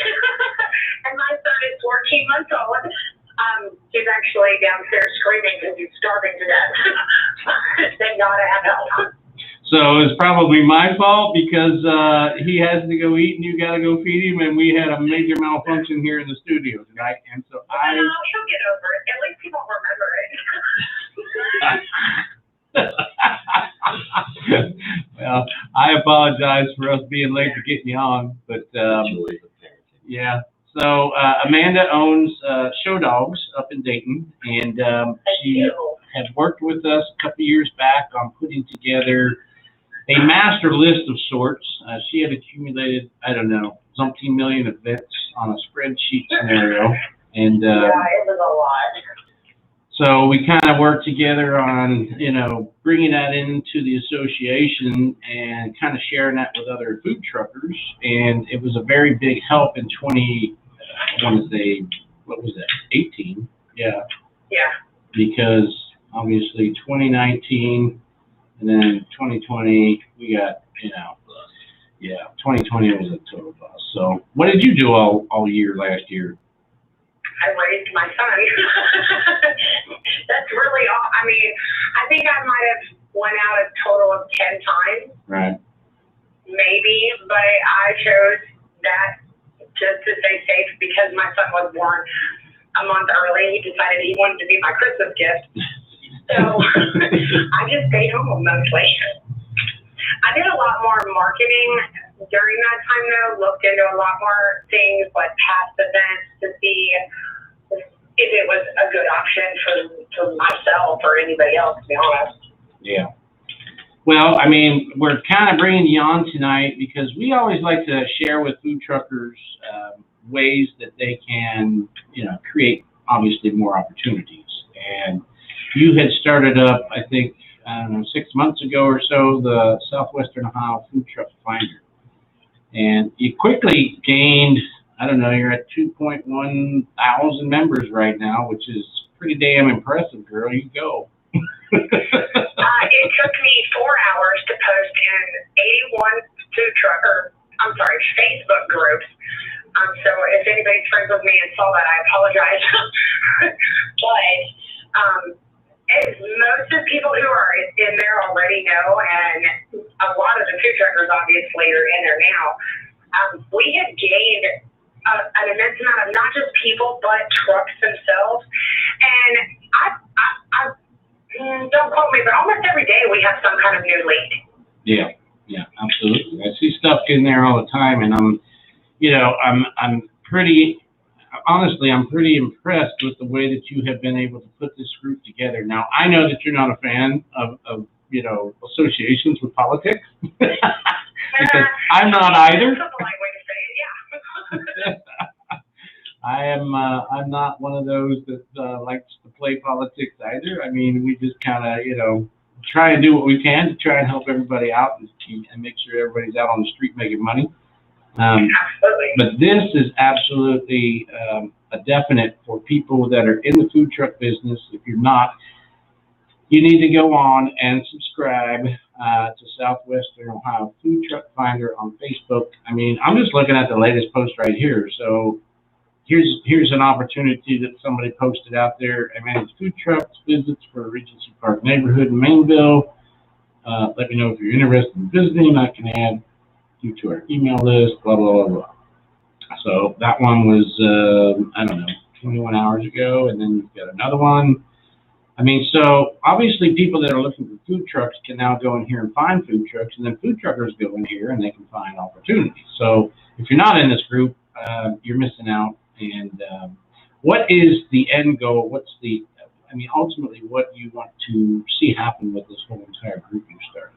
Speaker 4: And my son is 14 months old. He's actually downstairs screaming because he's starving to death. Thank God I have help.
Speaker 1: So it's probably my fault because he has to go eat and you got to go feed him, and we had a major malfunction here in the studio tonight. And so
Speaker 4: No, he'll get over it. At least he won't remember it.
Speaker 1: Well, I apologize for us being late for getting you on, but yeah. So Amanda owns Show Dogs up in Dayton, and she had worked with us a couple of years back on putting together a master list of sorts. She had accumulated, I don't know, something million events on a spreadsheet scenario, and
Speaker 4: yeah, it was a lot.
Speaker 1: so we kind of worked together on, bringing that into the association and kind of sharing that with other food truckers. And it was a very big help in I want to say, what was that, 18? Yeah.
Speaker 4: Yeah.
Speaker 1: Because obviously 2019 and then 2020, we got, 2020 was a total loss. So what did you do all year last year?
Speaker 4: I raised my son. That's really all. I mean, I think I might have went out a total of 10 times.
Speaker 1: Right.
Speaker 4: Maybe, but I chose that just to stay safe because my son was born a month early. He decided he wanted to be my Christmas gift. So I just stayed home mostly. I did a lot more marketing during that time, though. Looked into a lot more things like past events to see if it was a good option for myself or anybody else, to be honest.
Speaker 1: Yeah. Well, I mean, we're kind of bringing you on tonight because we always like to share with food truckers ways that they can, create obviously more opportunities. And you had started up, I think, 6 months ago or so, the Southwestern Ohio Food Truck Finder. And you quickly gained, I don't know, you're at 2.1 thousand members right now, which is pretty damn impressive, girl. You go.
Speaker 4: It took me 4 hours to post in 81 Facebook groups. So if anybody's friends with me and saw that, I apologize. But most of the people who are in there already know, and a lot of the food truckers obviously are in there now. We have gained an immense amount of not just people, but trucks themselves. And I don't quote me, but almost every day we have some kind of new lead.
Speaker 1: Yeah, absolutely. I see stuff in there all the time, and I'm pretty impressed with the way that you have been able to put this group together. Now, I know that you're not a fan of associations with politics, because I'm not either.
Speaker 4: That's a polite way to say it, yeah.
Speaker 1: I'm not one of those that likes to play politics either. I mean, we just kind of, try and do what we can to try and help everybody out and make sure everybody's out on the street making money.
Speaker 4: Absolutely.
Speaker 1: But this is absolutely a definite for people that are in the food truck business. If you're not, you need to go on and subscribe to Southwestern Ohio Food Truck Finder on Facebook. I mean, I'm just looking at the latest post right here. So here's an opportunity that somebody posted out there. I manage food trucks visits for Regency Park neighborhood in Mainville. Let me know if you're interested in visiting. I can add you to our email list, blah, blah, blah, blah. So that one was, 21 hours ago. And then you've got another one I mean, so obviously people that are looking for food trucks can now go in here and find food trucks, and then food truckers go in here and they can find opportunities. So if you're not in this group, you're missing out. And what is the end goal? Ultimately, what do you want to see happen with this whole entire group you started?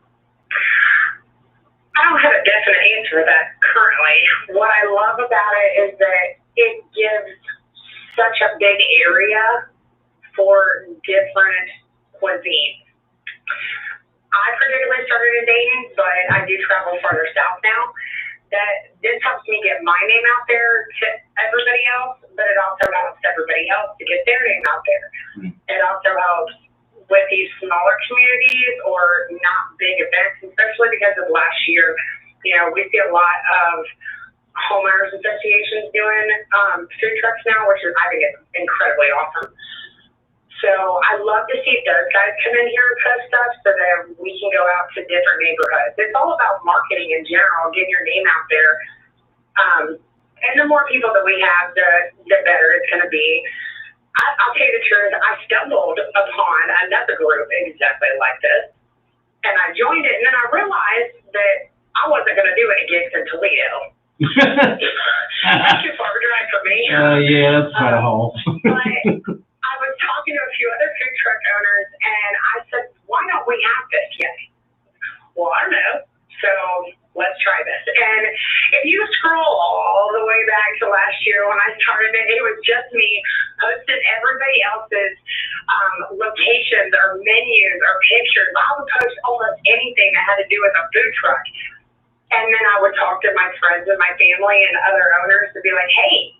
Speaker 4: I don't have a definite answer to that currently. What I love about it is that it gives such a big area for different cuisines. I particularly started in Dayton, but I do travel farther south now. That this helps me get my name out there to everybody else, but it also helps everybody else to get their name out there. It also helps with these smaller communities or not big events, especially because of last year. You know, we see a lot of homeowners associations doing food trucks now, which is, I think, is incredibly awesome. So I love to see those guys come in here and post stuff so that we can go out to different neighborhoods. It's all about marketing in general, getting your name out there. And the more people that we have, the better it's going to be. I'll tell you the truth, I stumbled upon another group exactly like this, and I joined it, and then I realized that I wasn't going to do any gigs in Toledo. That's too far to drive for me.
Speaker 1: Yeah, that's quite a haul.
Speaker 4: But I was talking to a few other food truck owners, and I said, why don't we have this yet? Well, I don't know. So let's try this. And if you scroll all the way back to last year when I started it, it was just me posting everybody else's locations or menus or pictures. I would post almost anything that had to do with a food truck. And then I would talk to my friends and my family and other owners to be like, hey,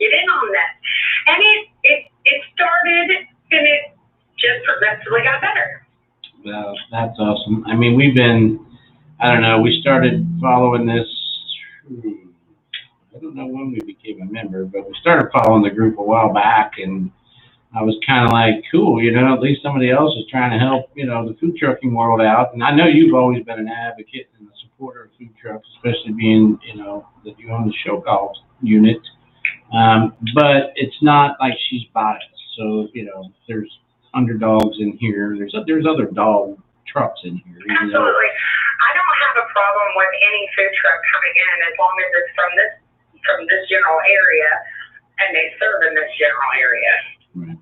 Speaker 4: get in on this. And it started, and it just progressively got better.
Speaker 1: Well, that's awesome. I mean, we started following this, I don't know when we became a member, but we started following the group a while back, and I was kind of like, cool, at least somebody else is trying to help, the food trucking world out. And I know you've always been an advocate and a supporter of food trucks, especially being, that you own the show calls unit. But it's not like she's biased. So, there's underdogs in here. There's other dog trucks in here.
Speaker 4: Absolutely. I don't have a problem with any food truck coming in as long as it's from this general area and they serve in this general area.
Speaker 1: Right.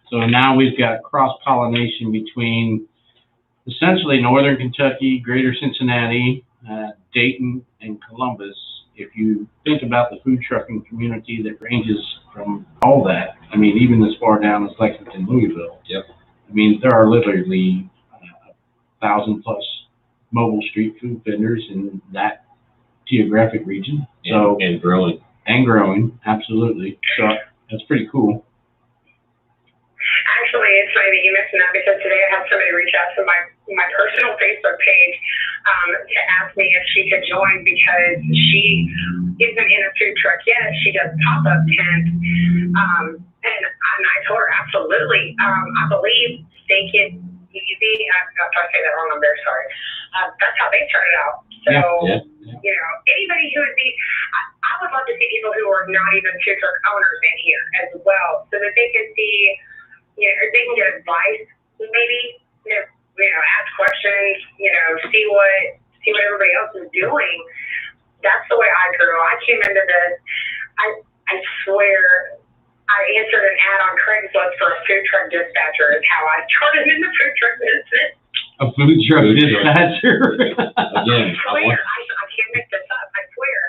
Speaker 1: So now we've got cross-pollination between essentially northern Kentucky, greater Cincinnati, Dayton, and Columbus. If you think about the food trucking community that ranges from all that, I mean, even as far down as Lexington, Louisville.
Speaker 2: Yep.
Speaker 1: I mean, there are literally 1,000+ mobile street food vendors in that geographic region. So
Speaker 2: and growing.
Speaker 1: And growing, absolutely. So that's pretty cool.
Speaker 4: Actually, it's funny that you mentioned that because today I had somebody reach out to my personal Facebook page to ask me if she could join because she isn't in a food truck yet. She does pop-up tents. And I told her, absolutely. I believe Steak It Easy. If I say that wrong, I'm very sorry. That's how they started out. So, anybody who would be, I would love to see people who are not even food truck owners in here as well so that they can see, they can get advice, maybe, ask questions, see what everybody else is doing. That's the way I grew. I came into this, I swear, I answered an ad on Craigslist for a food truck dispatcher is how I started in the food truck business.
Speaker 1: A food truck dispatcher?
Speaker 2: Again,
Speaker 4: I can't make this up, I swear.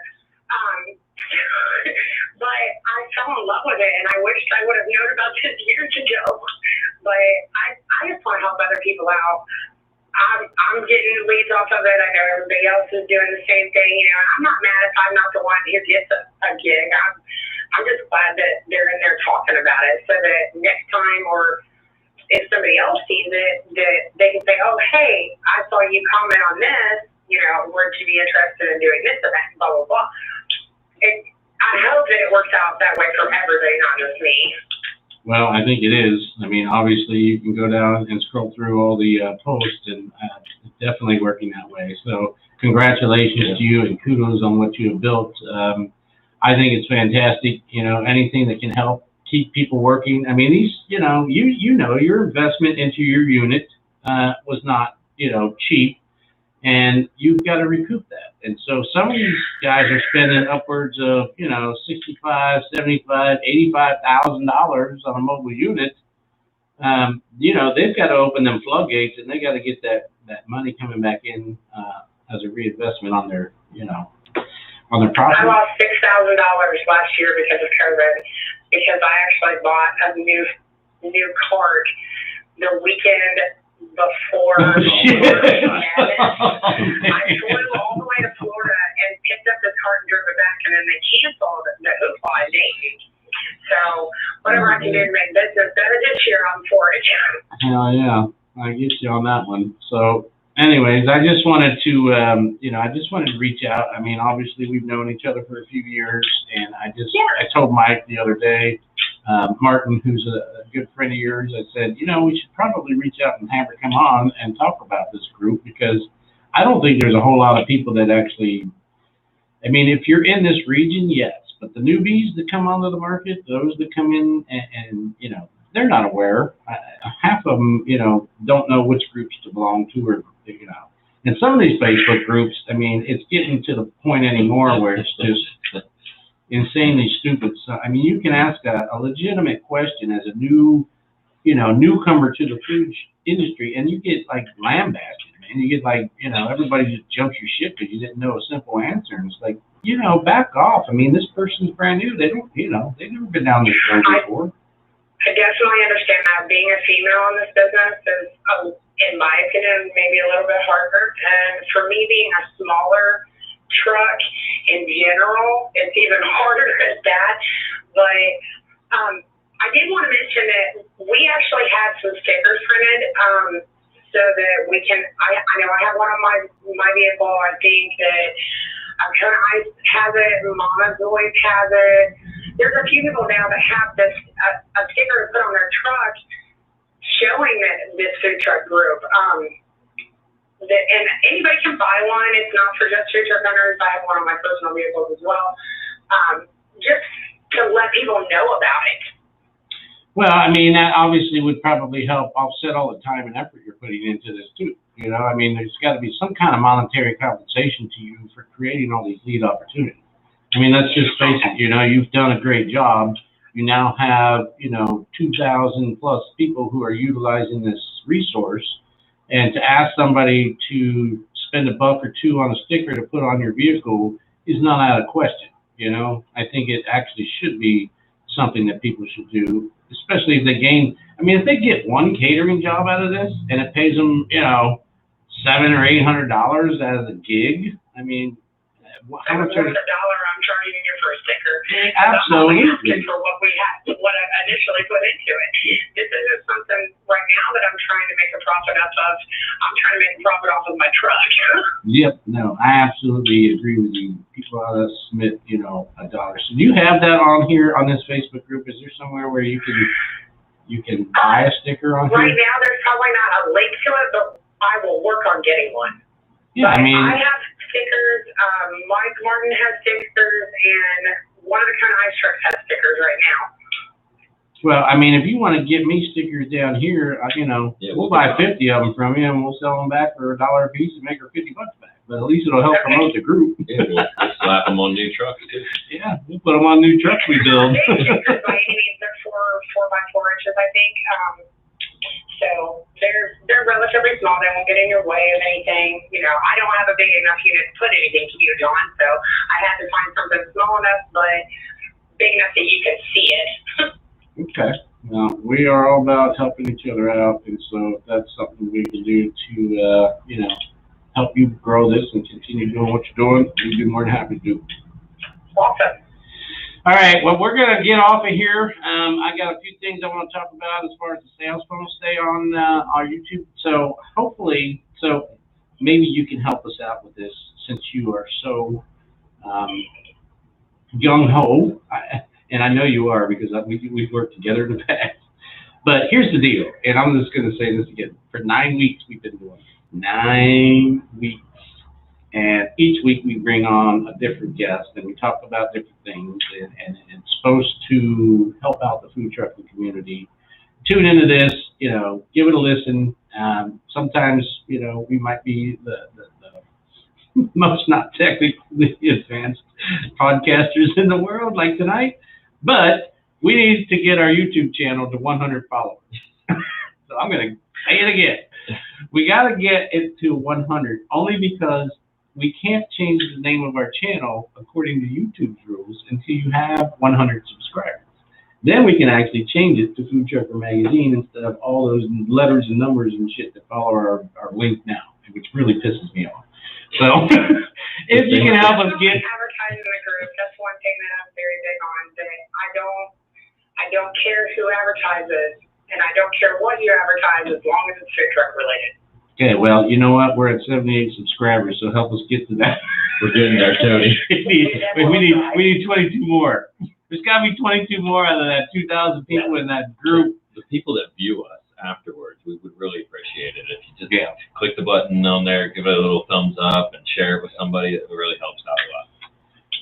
Speaker 4: But I fell in love with it, and I wished I would have known about this years ago. But I just want to help other people out. I'm getting leads off of it. I know everybody else is doing the same thing. I'm not mad if I'm not the one who gets a gig. I'm just glad that they're in there talking about it so that next time or if somebody else sees it, that they can say, oh, hey, I saw you comment on this, would you be interested in doing this event, blah, blah, blah. And I hope that it works out that way for everybody, not just me.
Speaker 1: Well, I think it is. I mean, obviously, you can go down and scroll through all the posts, and it's definitely working that way. So congratulations to you, and kudos on what you have built. I think it's fantastic. Anything that can help keep people working. I mean, these, you know, your investment into your unit was not, you know, cheap, and you've got to recoup that. And so some of these guys are spending upwards of, you know, $65,000, $75,000, $85,000 on a mobile unit. You know, they've got to open them floodgates, and they got to get that money coming back in as a reinvestment on their, you know, on their property.
Speaker 4: I lost $6,000 last year because of COVID, because I actually bought a new cart the weekend before
Speaker 1: Oh, shit.
Speaker 4: I flew all the way to Florida and picked up this cart and drove it back, and then they canceled the hoopla date. So whatever I can do to make business better this year, I'm for it.
Speaker 1: Hell yeah, I get you on that one. So, anyways, I just wanted to, you know, I just wanted to reach out. I mean, obviously we've known each other for a few years, and I told Mike the other day, Martin, who's a good friend of yours, I said, you know, we should probably reach out and have her come on and talk about this group, because I don't think there's a whole lot of people that actually, I mean, if you're in this region, yes, but the newbies that come onto the market, those that come in and you know, they're not aware. Half of them, you know, don't know which groups to belong to, or, you know. And some of these Facebook groups, I mean, it's getting to the point anymore where it's just insanely stupid. So, I mean, you can ask a legitimate question as a newcomer to the food industry, and you get like lambasted, man. You get like, you know, everybody just jumps your shit because you didn't know a simple answer. And it's like, you know, back off. I mean, this person's brand new. They don't, you know, they've never been down this road before.
Speaker 4: I definitely understand that being a female in this business is, in my opinion, maybe a little bit harder. And for me, being a smaller truck in general, it's even harder at that. But I did want to mention that we actually had some stickers printed so that we can, I know I have one on my vehicle. I think that I have it, Mama's Voice has it. There's a few people now that have this a sticker to put on their truck showing that this food truck group. And anybody can buy one. It's not for just food truck owners. I have one on my personal vehicles as well. Just to let people know about it.
Speaker 1: Well, I mean, that obviously would probably help offset all the time and effort you're putting into this too. You know, I mean, there's got to be some kind of monetary compensation to you for creating all these lead opportunities. I mean, let's just face it, you know, you've done a great job. You now have, you know, 2,000 plus people who are utilizing this resource. And to ask somebody to spend $1 or $2 on a sticker to put on your vehicle is not out of question. You know, I think it actually should be something that people should do, especially if they gain. I mean, if they get one catering job out of this and it pays them, you know, $700 or $800 as a gig, I mean, how much are
Speaker 4: $1 I'm charging you for a sticker.
Speaker 1: Absolutely.
Speaker 4: For what I initially put into it. This isn't something right now that I'm trying to make a profit off of. I'm trying to make a profit off of my truck.
Speaker 1: Yep. No, I absolutely agree with you. People ought to submit, you know, $1. So do you have that on here on this Facebook group? Is there somewhere where you can buy a sticker on
Speaker 4: right
Speaker 1: here?
Speaker 4: Now, there's probably not a link to it, but I will work on getting one.
Speaker 1: Yeah,
Speaker 4: but
Speaker 1: I mean,
Speaker 4: I have stickers. Mike Martin has stickers, and one of the kind of ice trucks has stickers right now.
Speaker 1: well, I mean, if you want to get me stickers down here, you know, we'll buy 50 of them from you, and we'll sell them back for $1 a piece and make her $50 back. But at least it'll help promote the group.
Speaker 2: Yeah, we'll slap them on new trucks too.
Speaker 1: Yeah, we'll put them on new trucks we build.
Speaker 4: Stickers by any means, they're 4 by 4 inches, I think. So they're relatively small. They won't get in your way of anything. You know, I don't have a big enough unit to put anything huge on, so I had to find something small enough but big enough that you can see it.
Speaker 1: Okay. Well, we are all about helping each other out, and so if that's something we can do to, you know, help you grow this and continue doing what you're doing, we'd be more than happy to do.
Speaker 4: Awesome.
Speaker 1: All right, well, we're going to get off of here. I got a few things I want to talk about as far as the sales funnel. Stay on our YouTube. So hopefully, maybe you can help us out with this since you are so gung-ho. And I know you are because we've worked together in the past. But here's the deal, and I'm just going to say this again. For 9 weeks, we've been doing it. 9 weeks. And each week we bring on a different guest and we talk about different things. And it's supposed to help out the food trucking community. Tune into this, give it a listen. Sometimes, we might be the most not technically advanced podcasters in the world like tonight, but we need to get our YouTube channel to 100 followers. So I'm going to say it again. We got to get it to 100 only because we can't change the name of our channel according to YouTube's rules until you have 100 subscribers. Then we can actually change it to Foodtrucker Magazine instead of all those letters and numbers and shit that follow our link now, which really pisses me off. So if you can help us get
Speaker 4: advertising the group, that's one thing that I'm very big on. That I don't care who advertises, and I don't care what you advertise as long as it's food truck related.
Speaker 1: Okay, well, you know what? We're at 78 subscribers, so help us get to that.
Speaker 2: We're getting there, Tony.
Speaker 1: we need 22 more. There's got to be 22 more out of that 2,000 people in that group.
Speaker 2: The people that view us afterwards, we would really appreciate it if you just click the button on there, give it a little thumbs up, and share it with somebody. It really helps out a lot.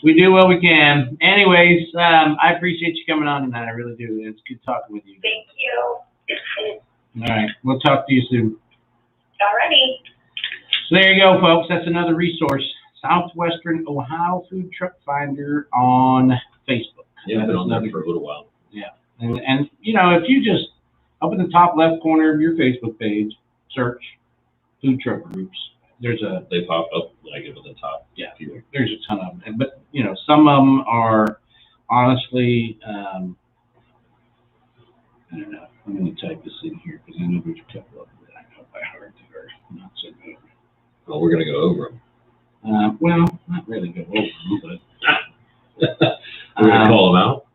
Speaker 1: We do what we can. Anyways, I appreciate you coming on tonight. I really do. It's good talking with you.
Speaker 4: Thank you.
Speaker 1: All right. We'll talk to you soon.
Speaker 4: Alrighty.
Speaker 1: So there you go, folks. That's another resource. Southwestern Ohio Food Truck Finder on Facebook.
Speaker 2: Yeah, I've been on there for a little while.
Speaker 1: Yeah. And if you just up in the top left corner of your Facebook page, search food truck groups.
Speaker 2: They pop up like at the top.
Speaker 1: Yeah, there's a ton of them. But, some of them are honestly, I don't know. I'm going to type this in here because I know there's a couple of them that I know by heart that are not so good.
Speaker 2: Well, we're going to go over them.
Speaker 1: Well, not really go over them, but.
Speaker 2: We're going to call them out?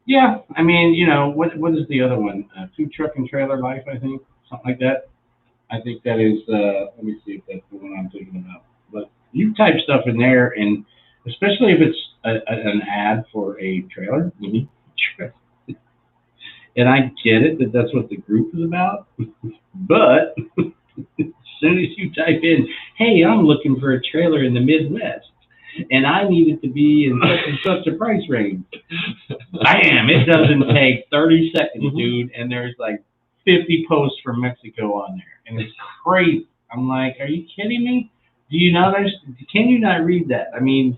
Speaker 1: Yeah. I mean, what is the other one? Food Truck and Trailer Life, I think. Something like that. I think that is, let me see if that's the one I'm thinking about. But you type stuff in there, and especially if it's an ad for a trailer. Mm-hmm. And I get it that that's what the group is about. But as soon as you type in, hey, I'm looking for a trailer in the Midwest, and I need it to be in such and such a price range. Bam! It doesn't take 30 seconds, dude, and there's like 50 posts from Mexico on there, and it's crazy. I'm like, are you kidding me? Do you not understand? Can you not read that? I mean,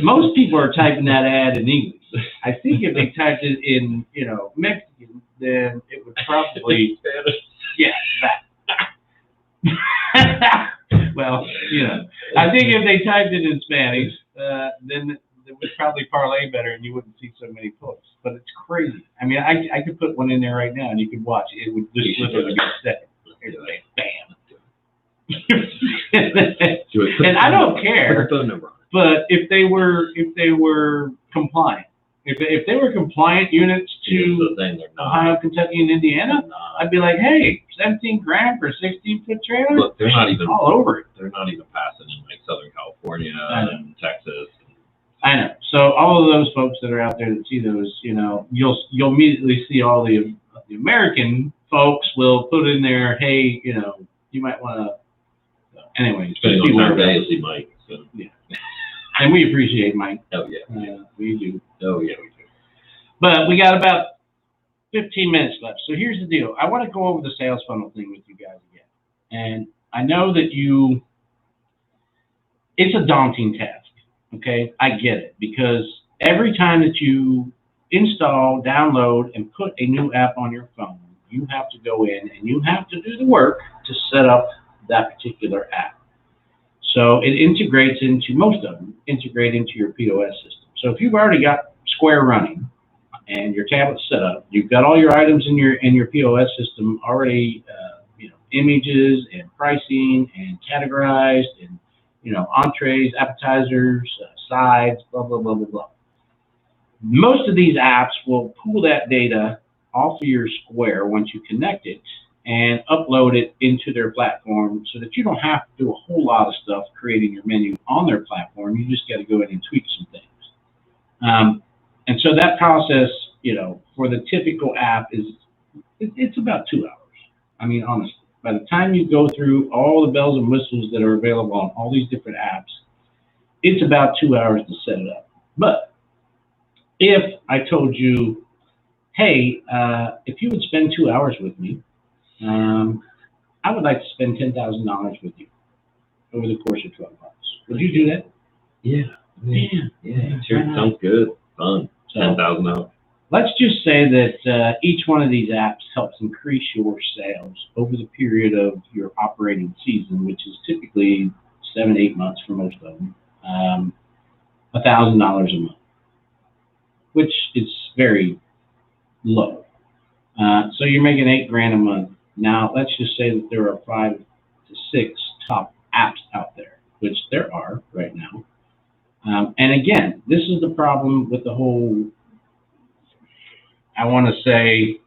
Speaker 1: most people are typing that ad in English. I think if they typed it in, Mexican, then it would probably, that. Well, I think if they typed it in Spanish, then it would probably parlay better and you wouldn't see so many posts. But it's crazy. I mean, I could put one in there right now and you could watch it. It would just literally be a second. It would say, bam. And I don't care. But if they were compliant, if they were compliant units to Ohio, Kentucky, and Indiana, I'd be like, hey, 17 grand for a 16-foot trailer?
Speaker 2: Look, they're not even
Speaker 1: all over it.
Speaker 2: They're not even passing in like Southern California and Texas.
Speaker 1: I know. So all of those folks that are out there that see those, you'll immediately see all the American folks will put in there, hey, you might want to. Anyways,
Speaker 2: see Mike. So.
Speaker 1: Yeah. And we appreciate Mike.
Speaker 2: Oh, yeah.
Speaker 1: We do.
Speaker 2: Oh, yeah, we do.
Speaker 1: But we got about 15 minutes left. So here's the deal. I want to go over the sales funnel thing with you guys again. And I know that it's a daunting task, okay? I get it. Because every time that you install, download, and put a new app on your phone, you have to go in and you have to do the work to set up that particular app. So it integrates into, most of them, integrate into your POS system. So if you've already got Square running and your tablet's set up, you've got all your items in your POS system already, images and pricing and categorized and, entrees, appetizers, sides, blah, blah, blah, blah, blah. Most of these apps will pull that data off of your Square once you connect it and upload it into their platform so that you don't have to do a whole lot of stuff creating your menu on their platform. You just got to go in and tweak some things. And so that process, for the typical app it's about 2 hours. I mean, honestly, by the time you go through all the bells and whistles that are available on all these different apps, it's about 2 hours to set it up. But if I told you, hey, if you would spend 2 hours with me, I would like to spend $10,000 with you over the course of 12 months. Would you do that?
Speaker 2: Yeah. Sure, sounds good. Fun.
Speaker 1: So,
Speaker 2: $10,000.
Speaker 1: let's just say that each one of these apps helps increase your sales over the period of your operating season, which is typically 7 to 8 months for most of them, $1,000 a month, which is very low. So you're making $8,000 a month. Now, let's just say that there are 5 to 6 top apps out there, which there are right now. And again, this is the problem with the whole, I want to say,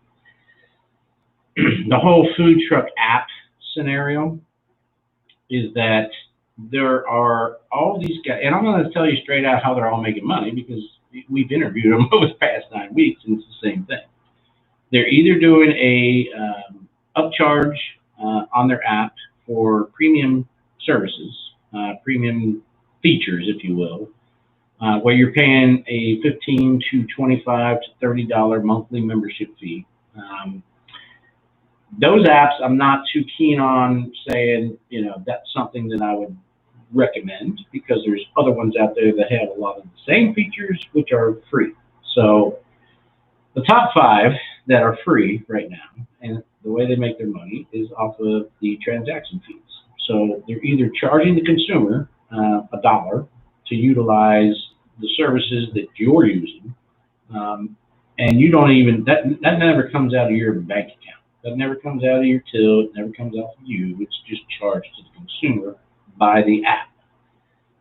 Speaker 1: the whole food truck app scenario is that there are all these guys, and I'm going to tell you straight out how they're all making money because we've interviewed them over the past 9 weeks, and it's the same thing. They're either doing a upcharge on their app for premium services, premium features, if you will, where you're paying a $15 to $25 to $30 monthly membership fee. Those apps, I'm not too keen on saying, that's something that I would recommend because there's other ones out there that have a lot of the same features, which are free. So the top 5 that are free right now, and the way they make their money is off of the transaction fees. So they're either charging the consumer $1 to utilize the services that you're using, and you don't even, that never comes out of your bank account. That never comes out of your till. It never comes out of you. It's just charged to the consumer by the app.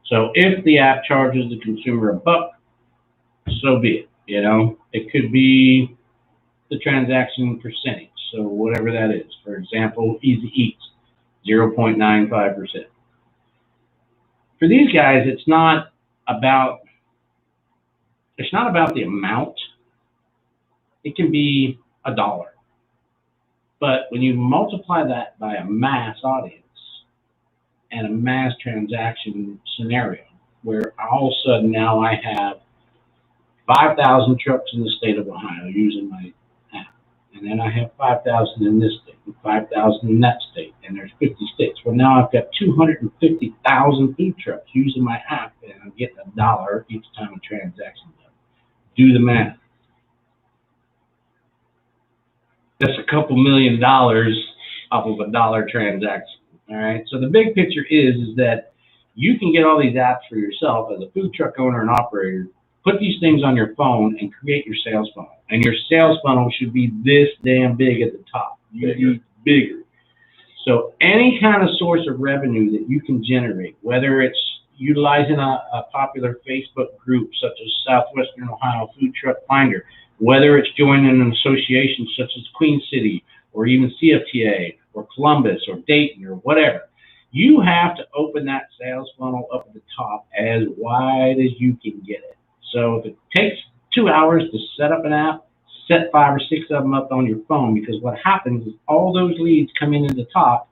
Speaker 1: So if the app charges the consumer $1, so be it. It could be the transaction percentage. So whatever that is. For example, Easy Eats, 0.95%. For these guys, it's not about the amount. It can be $1. But when you multiply that by a mass audience and a mass transaction scenario, where all of a sudden now I have 5,000 trucks in the state of Ohio using my app, and then I have 5,000 in this state, and 5,000 in that state, and there's 50 states. Well, now I've got 250,000 food trucks using my app, and I'm getting $1 each time a transaction is done. Do the math. That's a couple $1 million off of $1 transaction. All right. So the big picture is that you can get all these apps for yourself as a food truck owner and operator. Put these things on your phone and create your sales funnel. And your sales funnel should be this damn big at the top. You need bigger. So any kind of source of revenue that you can generate, whether it's utilizing a popular Facebook group such as Southwestern Ohio Food Truck Finder, whether it's joining an association such as Queen City or even CFTA or Columbus or Dayton or whatever, you have to open that sales funnel up at the top as wide as you can get it. So if it takes 2 hours to set up an app, set 5 or 6 of them up on your phone, because what happens is all those leads come in at the top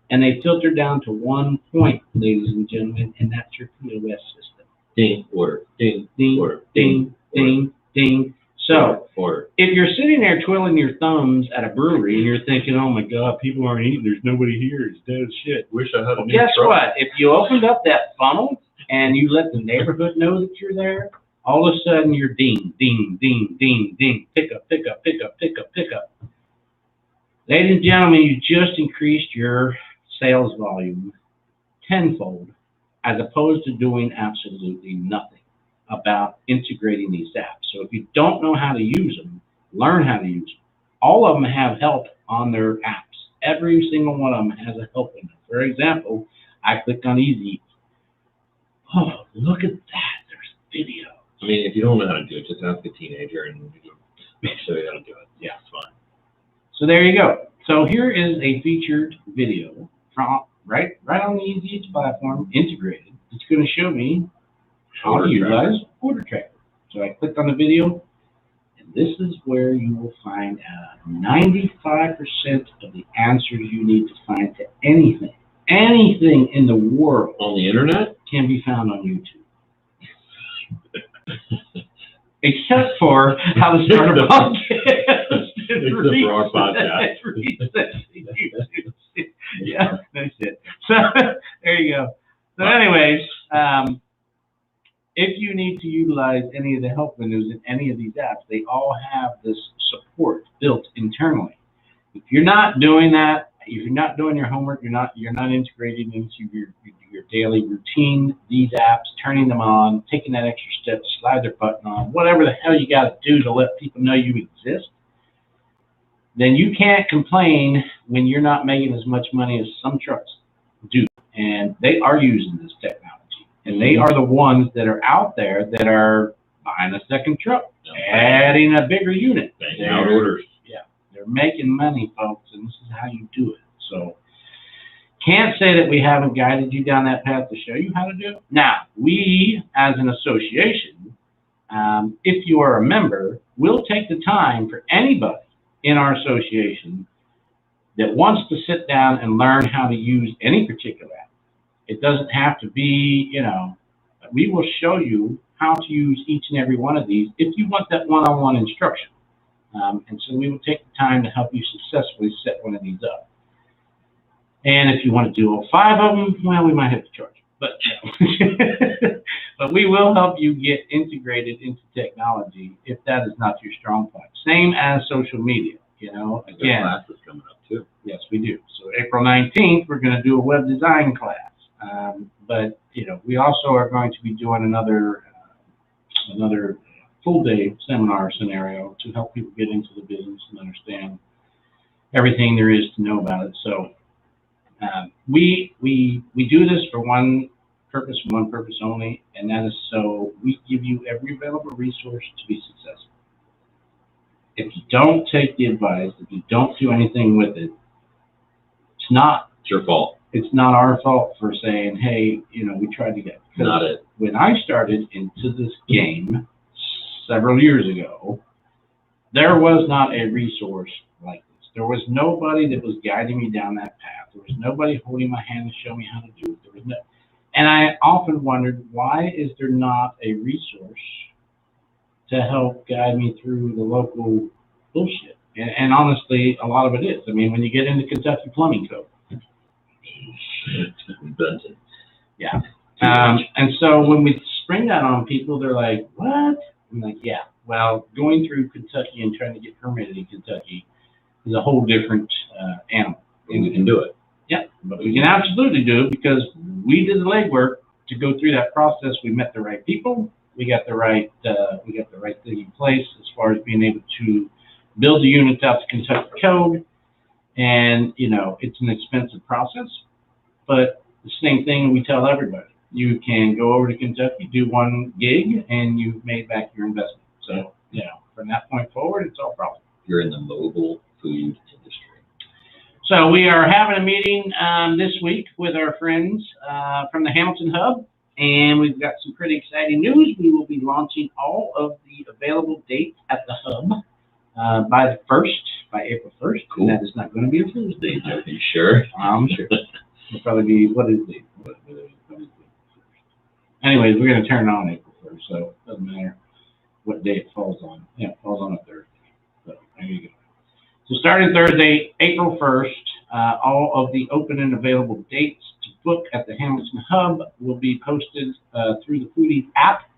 Speaker 1: and they filter down to one point, ladies and gentlemen, and that's your POS system.
Speaker 2: Ding, order, ding,
Speaker 1: ding,
Speaker 2: order,
Speaker 1: ding, ding, ding. So
Speaker 2: order.
Speaker 1: If you're sitting there twiddling your thumbs at a brewery and you're thinking, oh my God, people aren't eating, there's nobody here, it's dead as shit.
Speaker 2: Wish I had a new
Speaker 1: Guess
Speaker 2: truck.
Speaker 1: what? If you opened up that funnel and you let the neighborhood know that you're there, all of a sudden you're ding, ding, ding, ding, ding, pick up, pick up, pick up, pick up, pick up. Ladies and gentlemen, you just increased your sales volume tenfold as opposed to doing absolutely nothing about integrating these apps. So if you don't know how to use them, learn how to use them. All of them have help on their apps. Every single one of them has a help in it. For example, I clicked on Easy Eats. Oh, look at that. There's video.
Speaker 2: I mean, if you don't know how to do it, just ask a teenager and they'll show you how to do it. Yeah, it's fine.
Speaker 1: So there you go. So here is a featured video from right on the Easy Eats platform, integrated. It's going to show me how to utilize Foodtrucker. So I clicked on the video, and This is where you will find 95% of the answers you need to find to anything. Anything in the world
Speaker 2: On the internet
Speaker 1: can be found on YouTube. Except for how to start a podcast.
Speaker 2: Except for our podcast.
Speaker 1: Yeah, that's it. So there you go. So anyways, if you need to utilize any of the help menus in any of these apps, they all have this support built internally. If you're not doing that, if you're not doing your homework, you're not integrating into your daily routine, these apps, turning them on, taking that extra step to slide their button on, whatever the hell you got to do to let people know you exist, then you can't complain when you're not making as much money as some trucks do. And they are using this technology. And they are the ones that are out there that are buying a second truck, adding a bigger unit.
Speaker 2: Banging out orders.
Speaker 1: Yeah, they're making money, folks, and this is how you do it. So can't say that we haven't guided you down that path to show you how to do it. Now, we, as an association, if you are a member, will take the time for anybody in our association that wants to sit down and learn how to use any particular app. It doesn't have to be, we will show you how to use each and every one of these if you want that one-on-one instruction. And so we will take the time to help you successfully set one of these up. And if you want to do all 5 of them, well, we might have to charge you. But, but we will help you get integrated into technology if that is not your strong point. Same as social media, again.
Speaker 2: Class is coming up too.
Speaker 1: Yes, we do. So April 19th, we're going to do a web design class. But we also are going to be doing another full day seminar scenario to help people get into the business and understand everything there is to know about it. So we do this for one purpose and one purpose only, and that is so we give you every available resource to be successful. If you don't take the advice, if you don't do anything with it, it's
Speaker 2: your fault.
Speaker 1: It's not our fault for saying, hey, we tried to get it.
Speaker 2: Not it.
Speaker 1: When I started into this game several years ago, there was not a resource like this. There was nobody that was guiding me down that path. There was nobody holding my hand to show me how to do it. There was no, and I often wondered, why is there not a resource to help guide me through the local bullshit? And honestly, a lot of it is. I mean, when you get into Kentucky Plumbing Code. Yeah. And so when we spring that on people, they're like, what? I'm like, yeah. Well, going through Kentucky and trying to get permitted in Kentucky is a whole different animal.
Speaker 2: And we can do it.
Speaker 1: Yeah, but we can absolutely do it because we did the legwork to go through that process. We met the right people. We got the right thing in place as far as being able to build the units out to Kentucky code. And, it's an expensive process, but the same thing we tell everybody. You can go over to Kentucky, do one gig, and you've made back your investment. So, from that point forward, it's all profit.
Speaker 2: You're in the mobile food industry.
Speaker 1: So we are having a meeting this week with our friends from the Hamilton Hub, and we've got some pretty exciting news. We will be launching all of the available dates at the Hub by April 1st.
Speaker 2: Cool.
Speaker 1: And that is not going to be a Tuesday.
Speaker 2: Are you sure?
Speaker 1: I'm sure. It'll probably be, what is the? Anyways, we're going to turn it on April 1st, so it doesn't matter what day it falls on. Yeah, it falls on a Thursday. So there you go. So starting Thursday, April 1st, all of the open and available dates to book at the Hamilton Hub will be posted through the Foodies app.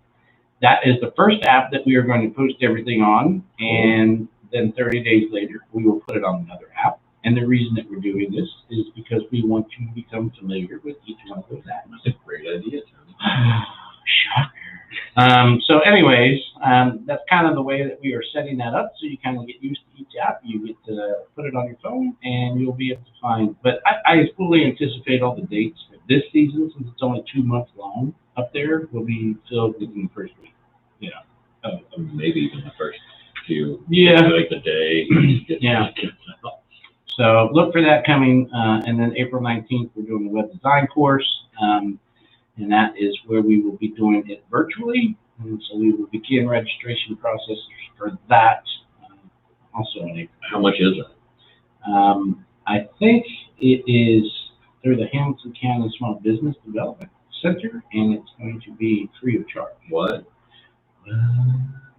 Speaker 1: That is the first app that we are going to post everything on, and then 30 days later, we will put it on another app. And the reason that we're doing this is because we want you to become familiar with each one of those apps.
Speaker 2: That's a great idea, Tony.
Speaker 1: Shocker. So anyways, that's kind of the way that we are setting that up. So you kind of get used to each app. You get to put it on your phone, and you'll be able to find. But I fully anticipate all the dates for this season, since it's only 2 months long up there, will be filled within the first week.
Speaker 2: Maybe even the first few.
Speaker 1: Yeah.
Speaker 2: Like the day.
Speaker 1: Yeah. So look for that coming, and then April 19th, we're doing the web design course, and that is where we will be doing it virtually, And so we will begin registration process for that also in April.
Speaker 2: How much is it?
Speaker 1: I think it is through the Hamilton County Small Business Development Center, and it's going to be free of charge.
Speaker 2: What?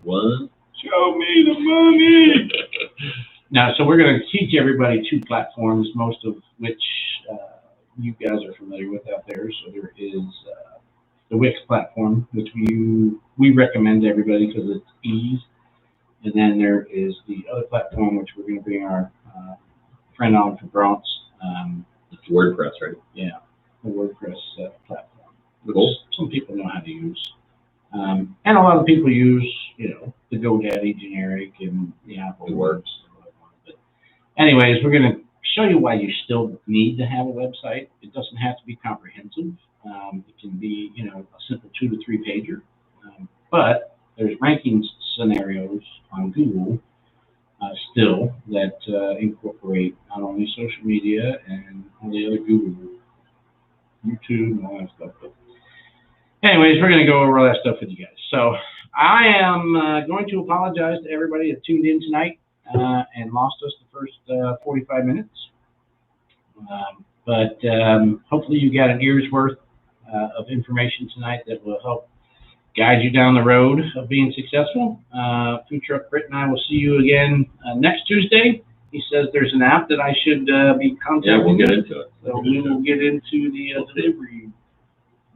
Speaker 2: What?
Speaker 1: Show me the money! Now, so we're going to teach everybody 2 platforms, most of which you guys are familiar with out there. So there is the Wix platform, which we recommend to everybody because it's ease. And then there is the other platform, which we're going to bring our friend on from Bronx.
Speaker 2: It's WordPress, right?
Speaker 1: Yeah, the WordPress platform, which
Speaker 2: Cool.
Speaker 1: some people know how to use. And a lot of people use, the GoDaddy generic and the Apple.
Speaker 2: It works.
Speaker 1: But anyways, we're going to show you why you still need to have a website. It doesn't have to be comprehensive. It can be, a simple 2 to 3 pager. But there's ranking scenarios on Google still that incorporate not only social media and all the other Google, YouTube, and all that stuff. But anyways, we're going to go over all that stuff with you guys. So I am going to apologize to everybody that tuned in tonight and lost us the first 45 minutes. But hopefully you got an ear's worth of information tonight that will help guide you down the road of being successful. Food Truck Brit and I will see you again next Tuesday. He says there's an app that I should be contacting.
Speaker 2: Yeah, we'll get into it.
Speaker 1: So we will get into the delivery.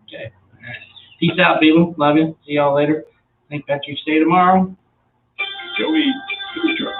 Speaker 1: Okay. All right. Peace out, people. Love you. See y'all later. St. Patrick's Day tomorrow. Joey, Food Truck.